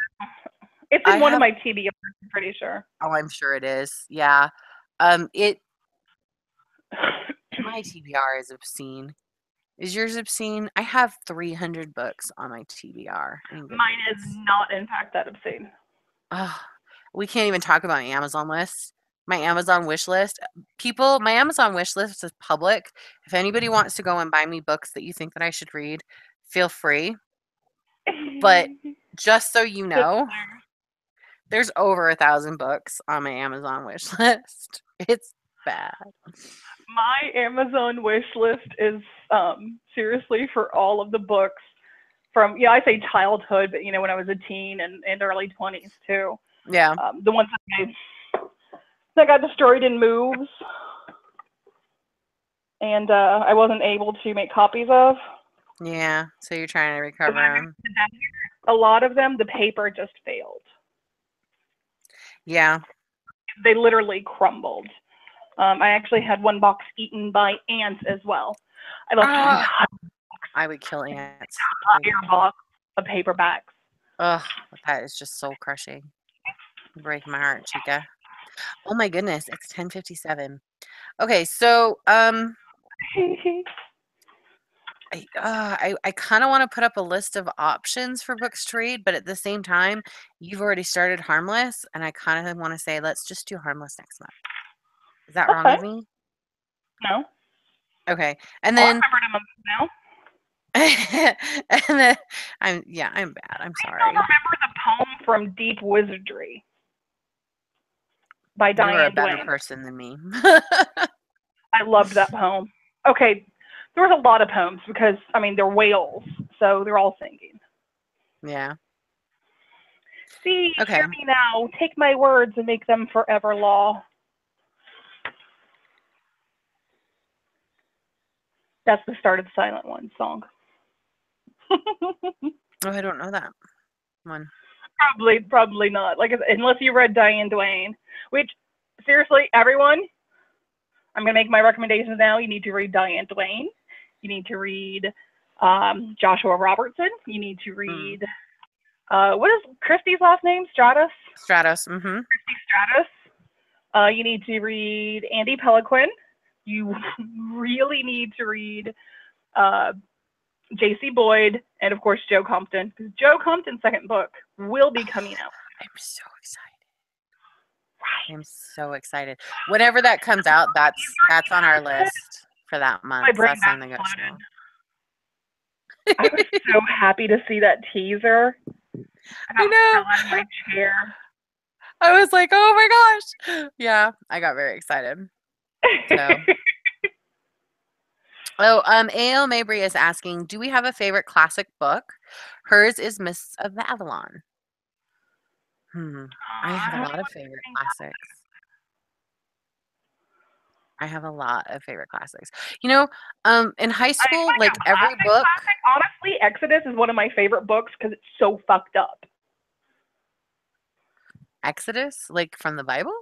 It's I in one of have. my TBRs, I'm pretty sure. Oh, I'm sure it is. Yeah. It. My TBR is obscene. Is yours obscene? I have 300 books on my TBR. Mine is not, in fact, that obscene. Oh, we can't even talk about my Amazon list. My Amazon wish list. People, my Amazon wish list is public. If anybody wants to go and buy me books that you think that I should read, feel free. But just so you know, there's over 1,000 books on my Amazon wish list. It's bad. My Amazon wish list is seriously for all of the books from, I say childhood, but when I was a teen and early 20s too. Yeah. The ones that got destroyed in moves and I wasn't able to make copies of. Yeah, so you're trying to recover them. A lot of them, the paper just failed. Yeah. They literally crumbled. I actually had one box eaten by ants as well. I left I would kill ants. Entire box of paperbacks. Ugh, that is just soul crushing. Break my heart, Chica. Oh my goodness, it's 10:57. Okay, so I kind of want to put up a list of options for books to read, but at the same time, you've already started Harmless, and I kind of want to say let's just do Harmless next month. Is that wrong with me? No. Okay, and then I remembered a month now. and then I'm bad. I'm sorry. I still remember the poem from Deep Wizardry by Diane You're a better Duane. person than me. I loved that poem. Okay, there was a lot of poems because they're whales, so they're all singing. Yeah. See, Okay. hear me now. Take my words and make them forever law. That's the start of the Silent One song. Oh, I don't know that one. Probably not. Like, unless you read Diane Duane, which, seriously, everyone, I'm going to make my recommendations now. You need to read Diane Duane. You need to read Joshua Robertson. You need to read, what is Christie's last name? Stratos? Stratos, mm-hmm. Christy Stratos. You need to read Andy Peliquin. You really need to read J.C. Boyd, and of course Joe Compton, because Joe Compton's second book will be coming out. I'm so excited. Right. I'm so excited. Whenever that comes out, that's on our list for that month. That's something to go I was so happy to see that teaser. I know. I fell out of my chair. I was like, oh my gosh. Yeah, I got very excited. So. Oh, A.L. Mabry is asking, do we have a favorite classic book? Hers is Mists of Avalon. I have a lot of favorite classics. I have a lot of favorite classics. In high school, like every book. Classic, honestly, Exodus is one of my favorite books because it's so fucked up. Exodus? Like from the Bible?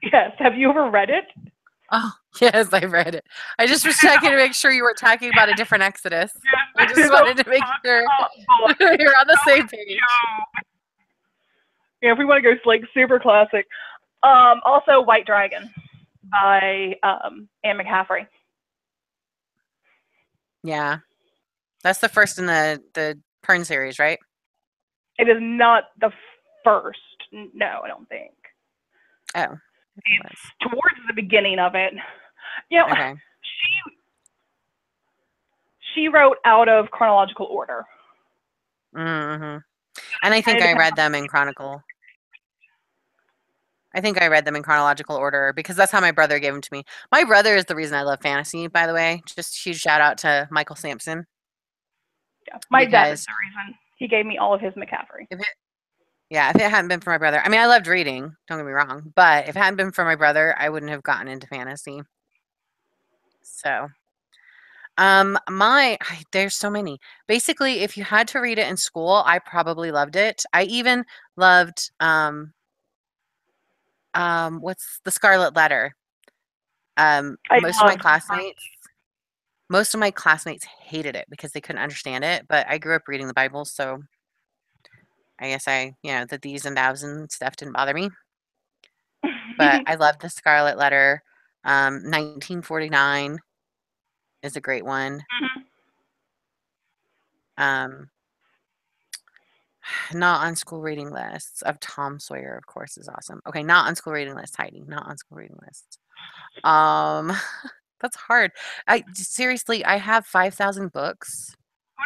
Yes. Have you ever read it? Oh, yes, I read it. I just was checking to make sure you were talking about a different Exodus. I just wanted to make sure you're on the same page. Yeah, if we want to go like super classic. Also, White Dragon by Anne McCaffrey. Yeah. That's the first in the Pern series, right? It is not the first. No, I don't think. Oh, if it was. It's towards the beginning of it. You know, Okay. she wrote out of chronological order. Mm-hmm. And I Kind think of I depends read them in chronicle. I think I read them in chronological order because that's how my brother gave them to me. My brother is the reason I love fantasy, by the way. Just huge shout out to Michael Sampson yeah. My dad is because the reason he gave me all of his McCaffrey. if it, yeah, if it hadn't been for my brother, I mean, I loved reading, don't get me wrong, but if it hadn't been for my brother, I wouldn't have gotten into fantasy. So, there's so many. Basically, if you had to read it in school, I probably loved it. I even loved what's the Scarlet Letter? Um, I most of my loved classmates most of my classmates hated it because they couldn't understand it, but I grew up reading the Bible, so I guess the these and thous and stuff didn't bother me. But I love the Scarlet Letter. 1949 is a great one. Um, not on school reading lists of Tom Sawyer, of course, is awesome. Okay, not on school reading list, Heidi. Not on school reading lists. Um, that's hard. I seriously, I have 5,000 books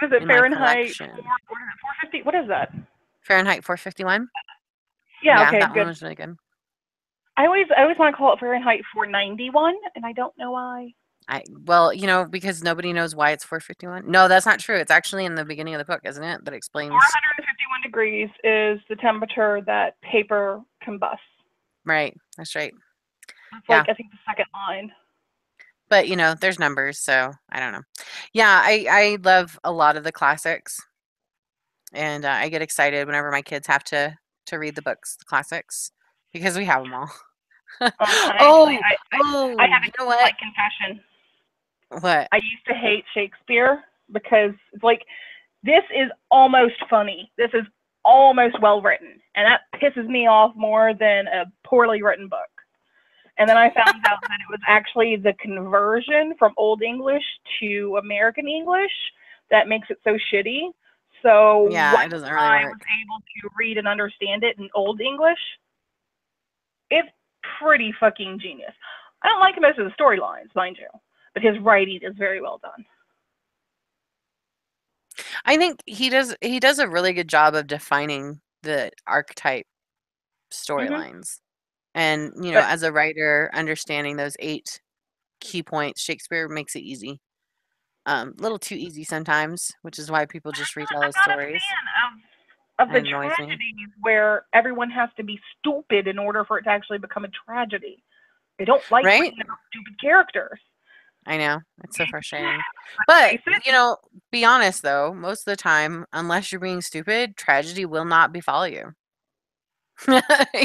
What is it? in my Fahrenheit collection. 450? What is that? Fahrenheit 451. Yeah. Yeah, Okay. that one Good. was really good. I always want to call it Fahrenheit 491, and I don't know why. Because nobody knows why it's 451. No, that's not true. It's actually in the beginning of the book, isn't it? That explains. 451 degrees is the temperature that paper combusts. Right. That's right. It's Yeah. like I think the second line. But there's numbers, so I don't know. Yeah, I love a lot of the classics, and I get excited whenever my kids have to read the books, the classics, because we have them all. Actually, Oh, I oh, have a you know what? slight confession. What? I used to hate Shakespeare because it's like this is almost funny. This is almost well written, and that pisses me off more than a poorly written book. And then I found out that it was actually the conversion from Old English to American English that makes it so shitty. So Yeah, it once doesn't really I was work. able to read and understand it in Old English, it's pretty fucking genius. I don't like most of the storylines, mind you, but his writing is very well done. I think he does a really good job of defining the archetype Hmm. storylines. And, But as a writer, understanding those 8 key points, Shakespeare makes it easy. A little too easy sometimes, which is why people just retell his I'm not a stories, fan of and the it annoys me. tragedies where everyone has to be stupid in order for it to actually become a tragedy. I don't like Right? reading about stupid characters. I know. It's so frustrating. But, Face it, be honest though, most of the time, unless you're being stupid, tragedy will not befall you.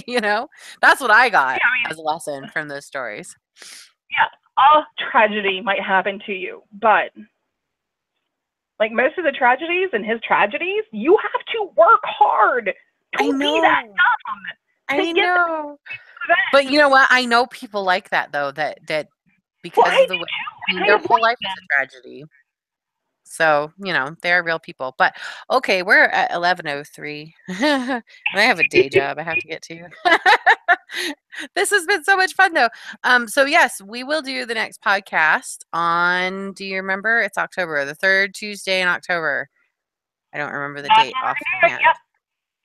You know? That's what I got yeah, I mean, as a lesson from those stories. yeah, a tragedy might happen to you, but like most of the tragedies and his tragedies, you have to work hard I to be that know. dumb I to get know. But that. you know what? I know people like that though, that Well, because I of the do way too, I and mean, I their whole avoid life is them. a tragedy. So, they're real people. But okay, we're at 11:03. And I have a day job I have to get to. This has been so much fun though. So yes, we will do the next podcast on, do you remember? It's October, the third Tuesday in October. I don't remember the That's date what we're gonna do. offhand.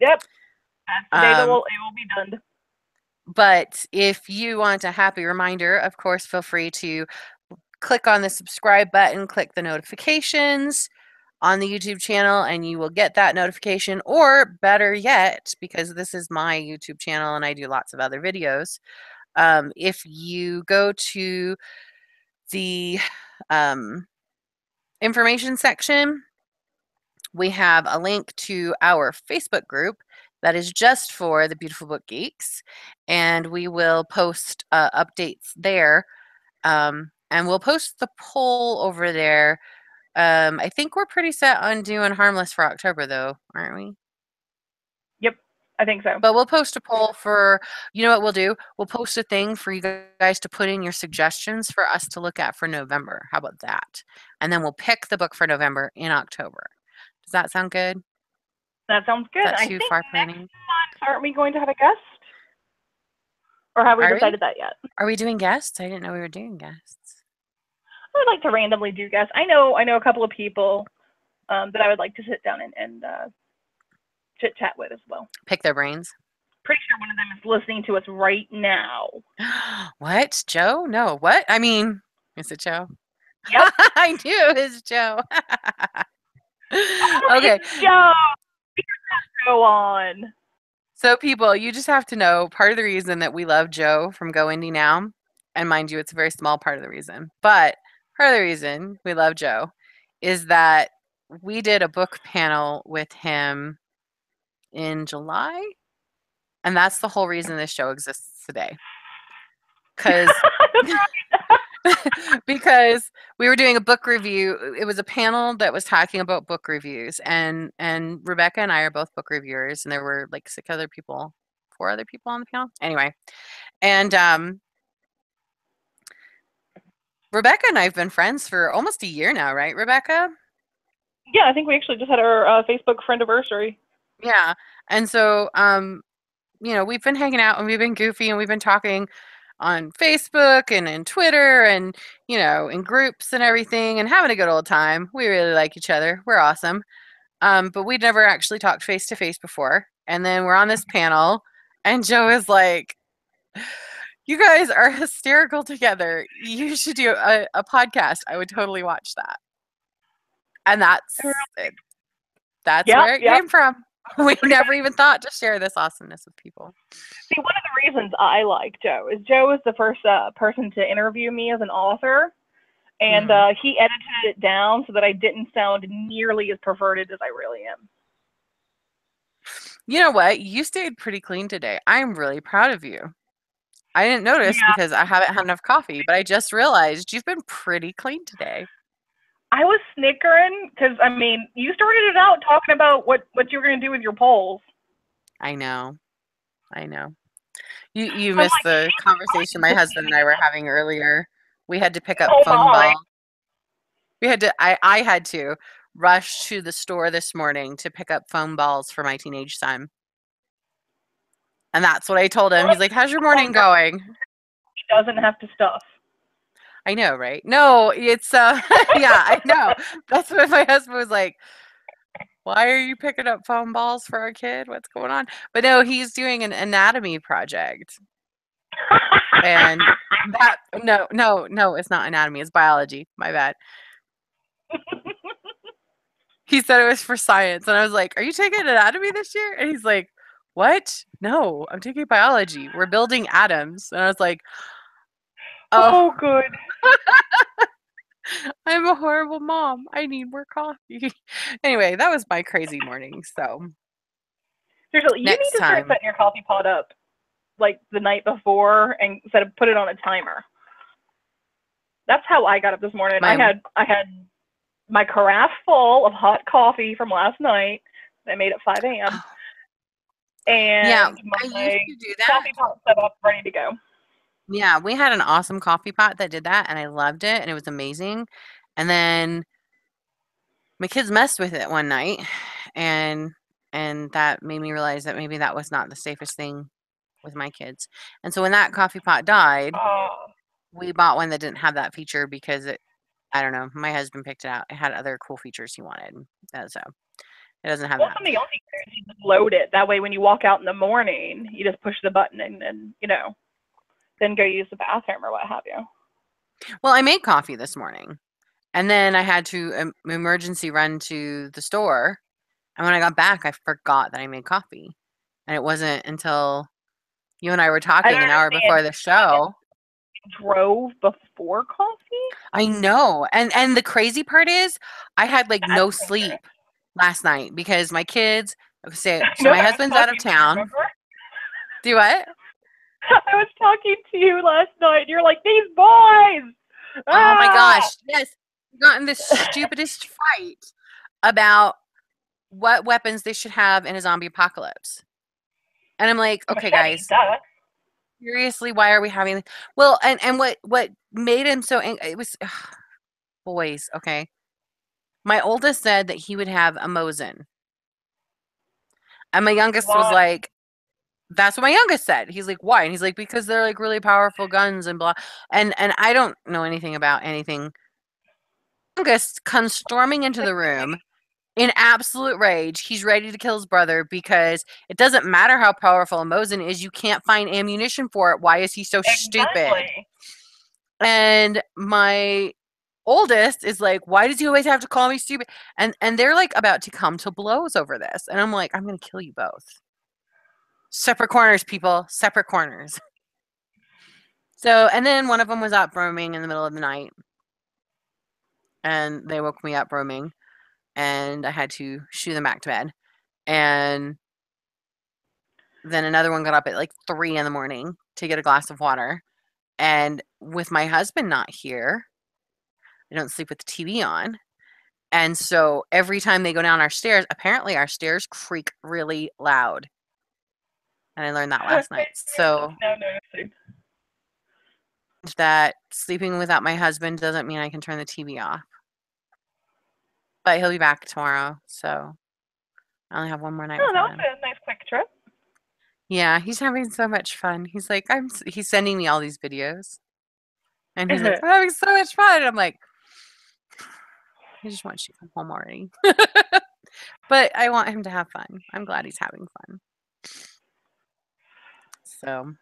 Yep, yep. That's the day that Um, it will be done. but if you want a happy reminder, of course, feel free to click on the subscribe button, click the notifications on the YouTube channel, and you will get that notification. Or better yet, because this is my YouTube channel and I do lots of other videos, if you go to the information section, we have a link to our Facebook group that is just for the Beautiful Book Geeks, and we will post updates there. And we'll post the poll over there. I think we're pretty set on doing Harmless for October, though, aren't we? Yep. I think so. But we'll post a poll for, you know what we'll do? We'll post a thing for you guys to put in your suggestions for us to look at for November. How about that? And then we'll pick the book for November in October. Does that sound good? Is That sounds good. that I too think far next planning? month, aren't we going to have a guest? Or have we Are we? decided that yet? Are we doing guests? I didn't know we were doing guests. I would like to randomly do guests. I know a couple of people that I would like to sit down and chit chat with as well. Pick their brains. Pretty sure one of them is listening to us right now. What? Joe? No. What? I mean, is it Joe? Yep. I knew it was Joe. Oh, Okay. it's Joe. Go on. So, people, you just have to know part of the reason that we love Joe from Go Indie Now, and mind you, it's a very small part of the reason, but part of the reason we love Joe is that we did a book panel with him in July, and that's the whole reason this show exists today. Because because we were doing a book review. It was a panel that was talking about book reviews, and Rebekah and I are both book reviewers, and there were like 4 other people on the panel. Anyway, and Rebekah and I have been friends for almost a year now, right, Rebekah? Yeah, I think we actually just had our Facebook friend anniversary. Yeah, and so we've been hanging out and we've been goofy and we've been talking on Facebook and in Twitter and in groups and everything and having a good old time. We really like each other. We're awesome. But we'd never actually talked face to face before. And then we're on this panel, and Joe is like, "You guys are hysterical together. You should do a podcast. I would totally watch that." And that's it. That's Yep, where it yep. came from. We never even thought to share this awesomeness with people. See, one of the reasons I like Joe is Joe was the first person to interview me as an author, and Mhm. he edited it down so that I didn't sound nearly as perverted as I really am. You know what? You stayed pretty clean today. I'm really proud of you. I didn't notice Yeah, because I haven't had enough coffee, but I just realized you've been pretty clean today. I was snickering because I mean, you started it out talking about what you were going to do with your polls. I know. I know. You I'm missed like, the conversation my husband and I were having earlier. We had to pick up oh foam my. ball. I had to rush to the store this morning to pick up foam balls for my teenage son. And that's what I told him. He's like, "How's your morning going?" He doesn't have to stuff. I know, right? No, it's yeah, I know. That's what my husband was like, "Why are you picking up foam balls for our kid? What's going on?" But no, he's doing an anatomy project. And that no, it's not anatomy, it's biology. My bad. He said it was for science, and I was like, "Are you taking anatomy this year?" And he's like, "What? No, I'm taking biology. We're building atoms." And I was like, "Oh, Oh, good. I'm a horrible mom. I need more coffee." Anyway, that was my crazy morning. So Seriously, you next need to start time, setting your coffee pot up like the night before and put it on a timer. That's how I got up this morning. I my had my carafe full of hot coffee from last night that I made at 5 a.m. oh, yeah, and I used my to do that. coffee pot set up ready to go. Yeah, we had an awesome coffee pot that did that, and I loved it, and it was amazing. And then my kids messed with it one night, and that made me realize that maybe that was not the safest thing with my kids. And so when that coffee pot died, Oh, we bought one that didn't have that feature because I don't know, my husband picked it out. It had other cool features he wanted. So it doesn't have well, that. something else you can do is just load it. That way, when you walk out in the morning, you just push the button and then go use the bathroom or what have you. Well, I made coffee this morning, and then I had to emergency run to the store. And when I got back, I forgot that I made coffee. And it wasn't until you and I were I don't talking an hour understand. before the show. Drove before coffee? I know. And the crazy part is I had like That's no dangerous. sleep last night because my kids say I so know my I was husband's out of talking to you, town. remember? Do what? I was talking to you last night. You're like, these boys! Oh my Ah! gosh. Yes. We got in the stupidest fight about what weapons they should have in a zombie apocalypse. And I'm like, A okay, machete, guys, duh. seriously, why are we having this? Well, and what made him so it was boys, okay. My oldest said that he would have a Mosin. And my youngest was Why? like, that's what my youngest said. He's like, why? And he's like, because they're like really powerful guns and blah. And I don't know anything about anything. Youngest comes storming into the room in absolute rage. He's ready to kill his brother because it doesn't matter how powerful a Mosin is, you can't find ammunition for it. Why is he so stupid? Exactly. And my oldest is like, why does he always have to call me stupid? And they're like about to come to blows over this. And I'm like, I'm gonna kill you both. Separate corners, people. Separate corners. So, and then one of them was up roaming in the middle of the night, and they woke me up roaming, and I had to shoo them back to bed. And then another one got up at like 3 in the morning to get a glass of water. And with my husband not here, I don't sleep with the TV on. And so every time they go down our stairs, apparently our stairs creak really loud. And I learned that last night. Just So now noticing. that sleeping without my husband doesn't mean I can turn the TV off. But he'll be back tomorrow, so I only have one more night Oh, with that him was then. a nice quick trip. Yeah, he's having so much fun. He's like, he's sending me all these videos. And he's like, I'm having so much fun. And I'm like, I just want you to come home already. But I want him to have fun. I'm glad he's having fun. So,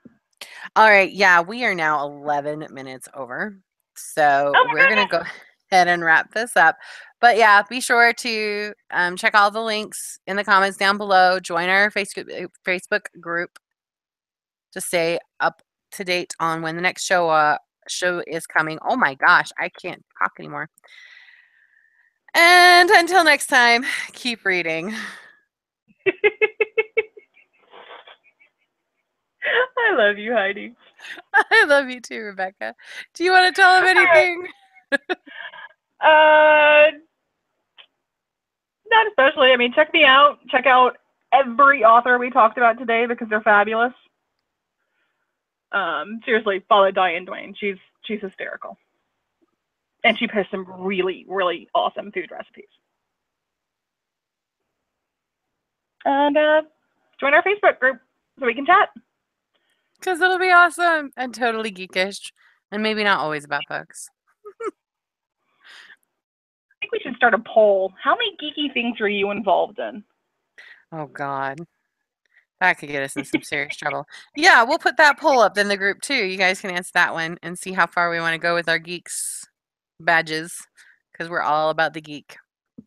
all right. Yeah, we are now 11 minutes over. So Oh we're my going to goodness. go ahead and wrap this up. But yeah, be sure to check all the links in the comments down below. Join our Facebook group to stay up to date on when the next show is coming. Oh my gosh, I can't talk anymore. And until next time, keep reading. I love you, Heidi. I love you too, Rebekah. Do you want to tell them All right. anything? Uh, Not especially. I mean, check me out. Check out every author we talked about today because they're fabulous. Seriously, follow Diane Duane. She's hysterical, and she posts some really really awesome food recipes. And join our Facebook group so we can chat. Because it'll be awesome and totally geekish and maybe not always about books. I think we should start a poll. How many geeky things are you involved in? Oh, God. That could get us in some serious trouble. Yeah, we'll put that poll up in the group too. You guys can answer that one and see how far we want to go with our geeks badges because we're all about the geek. Yep.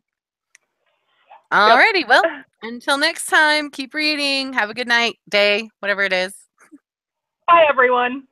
Alrighty, well, until next time, keep reading. Have a good night, day, whatever it is. Bye, everyone.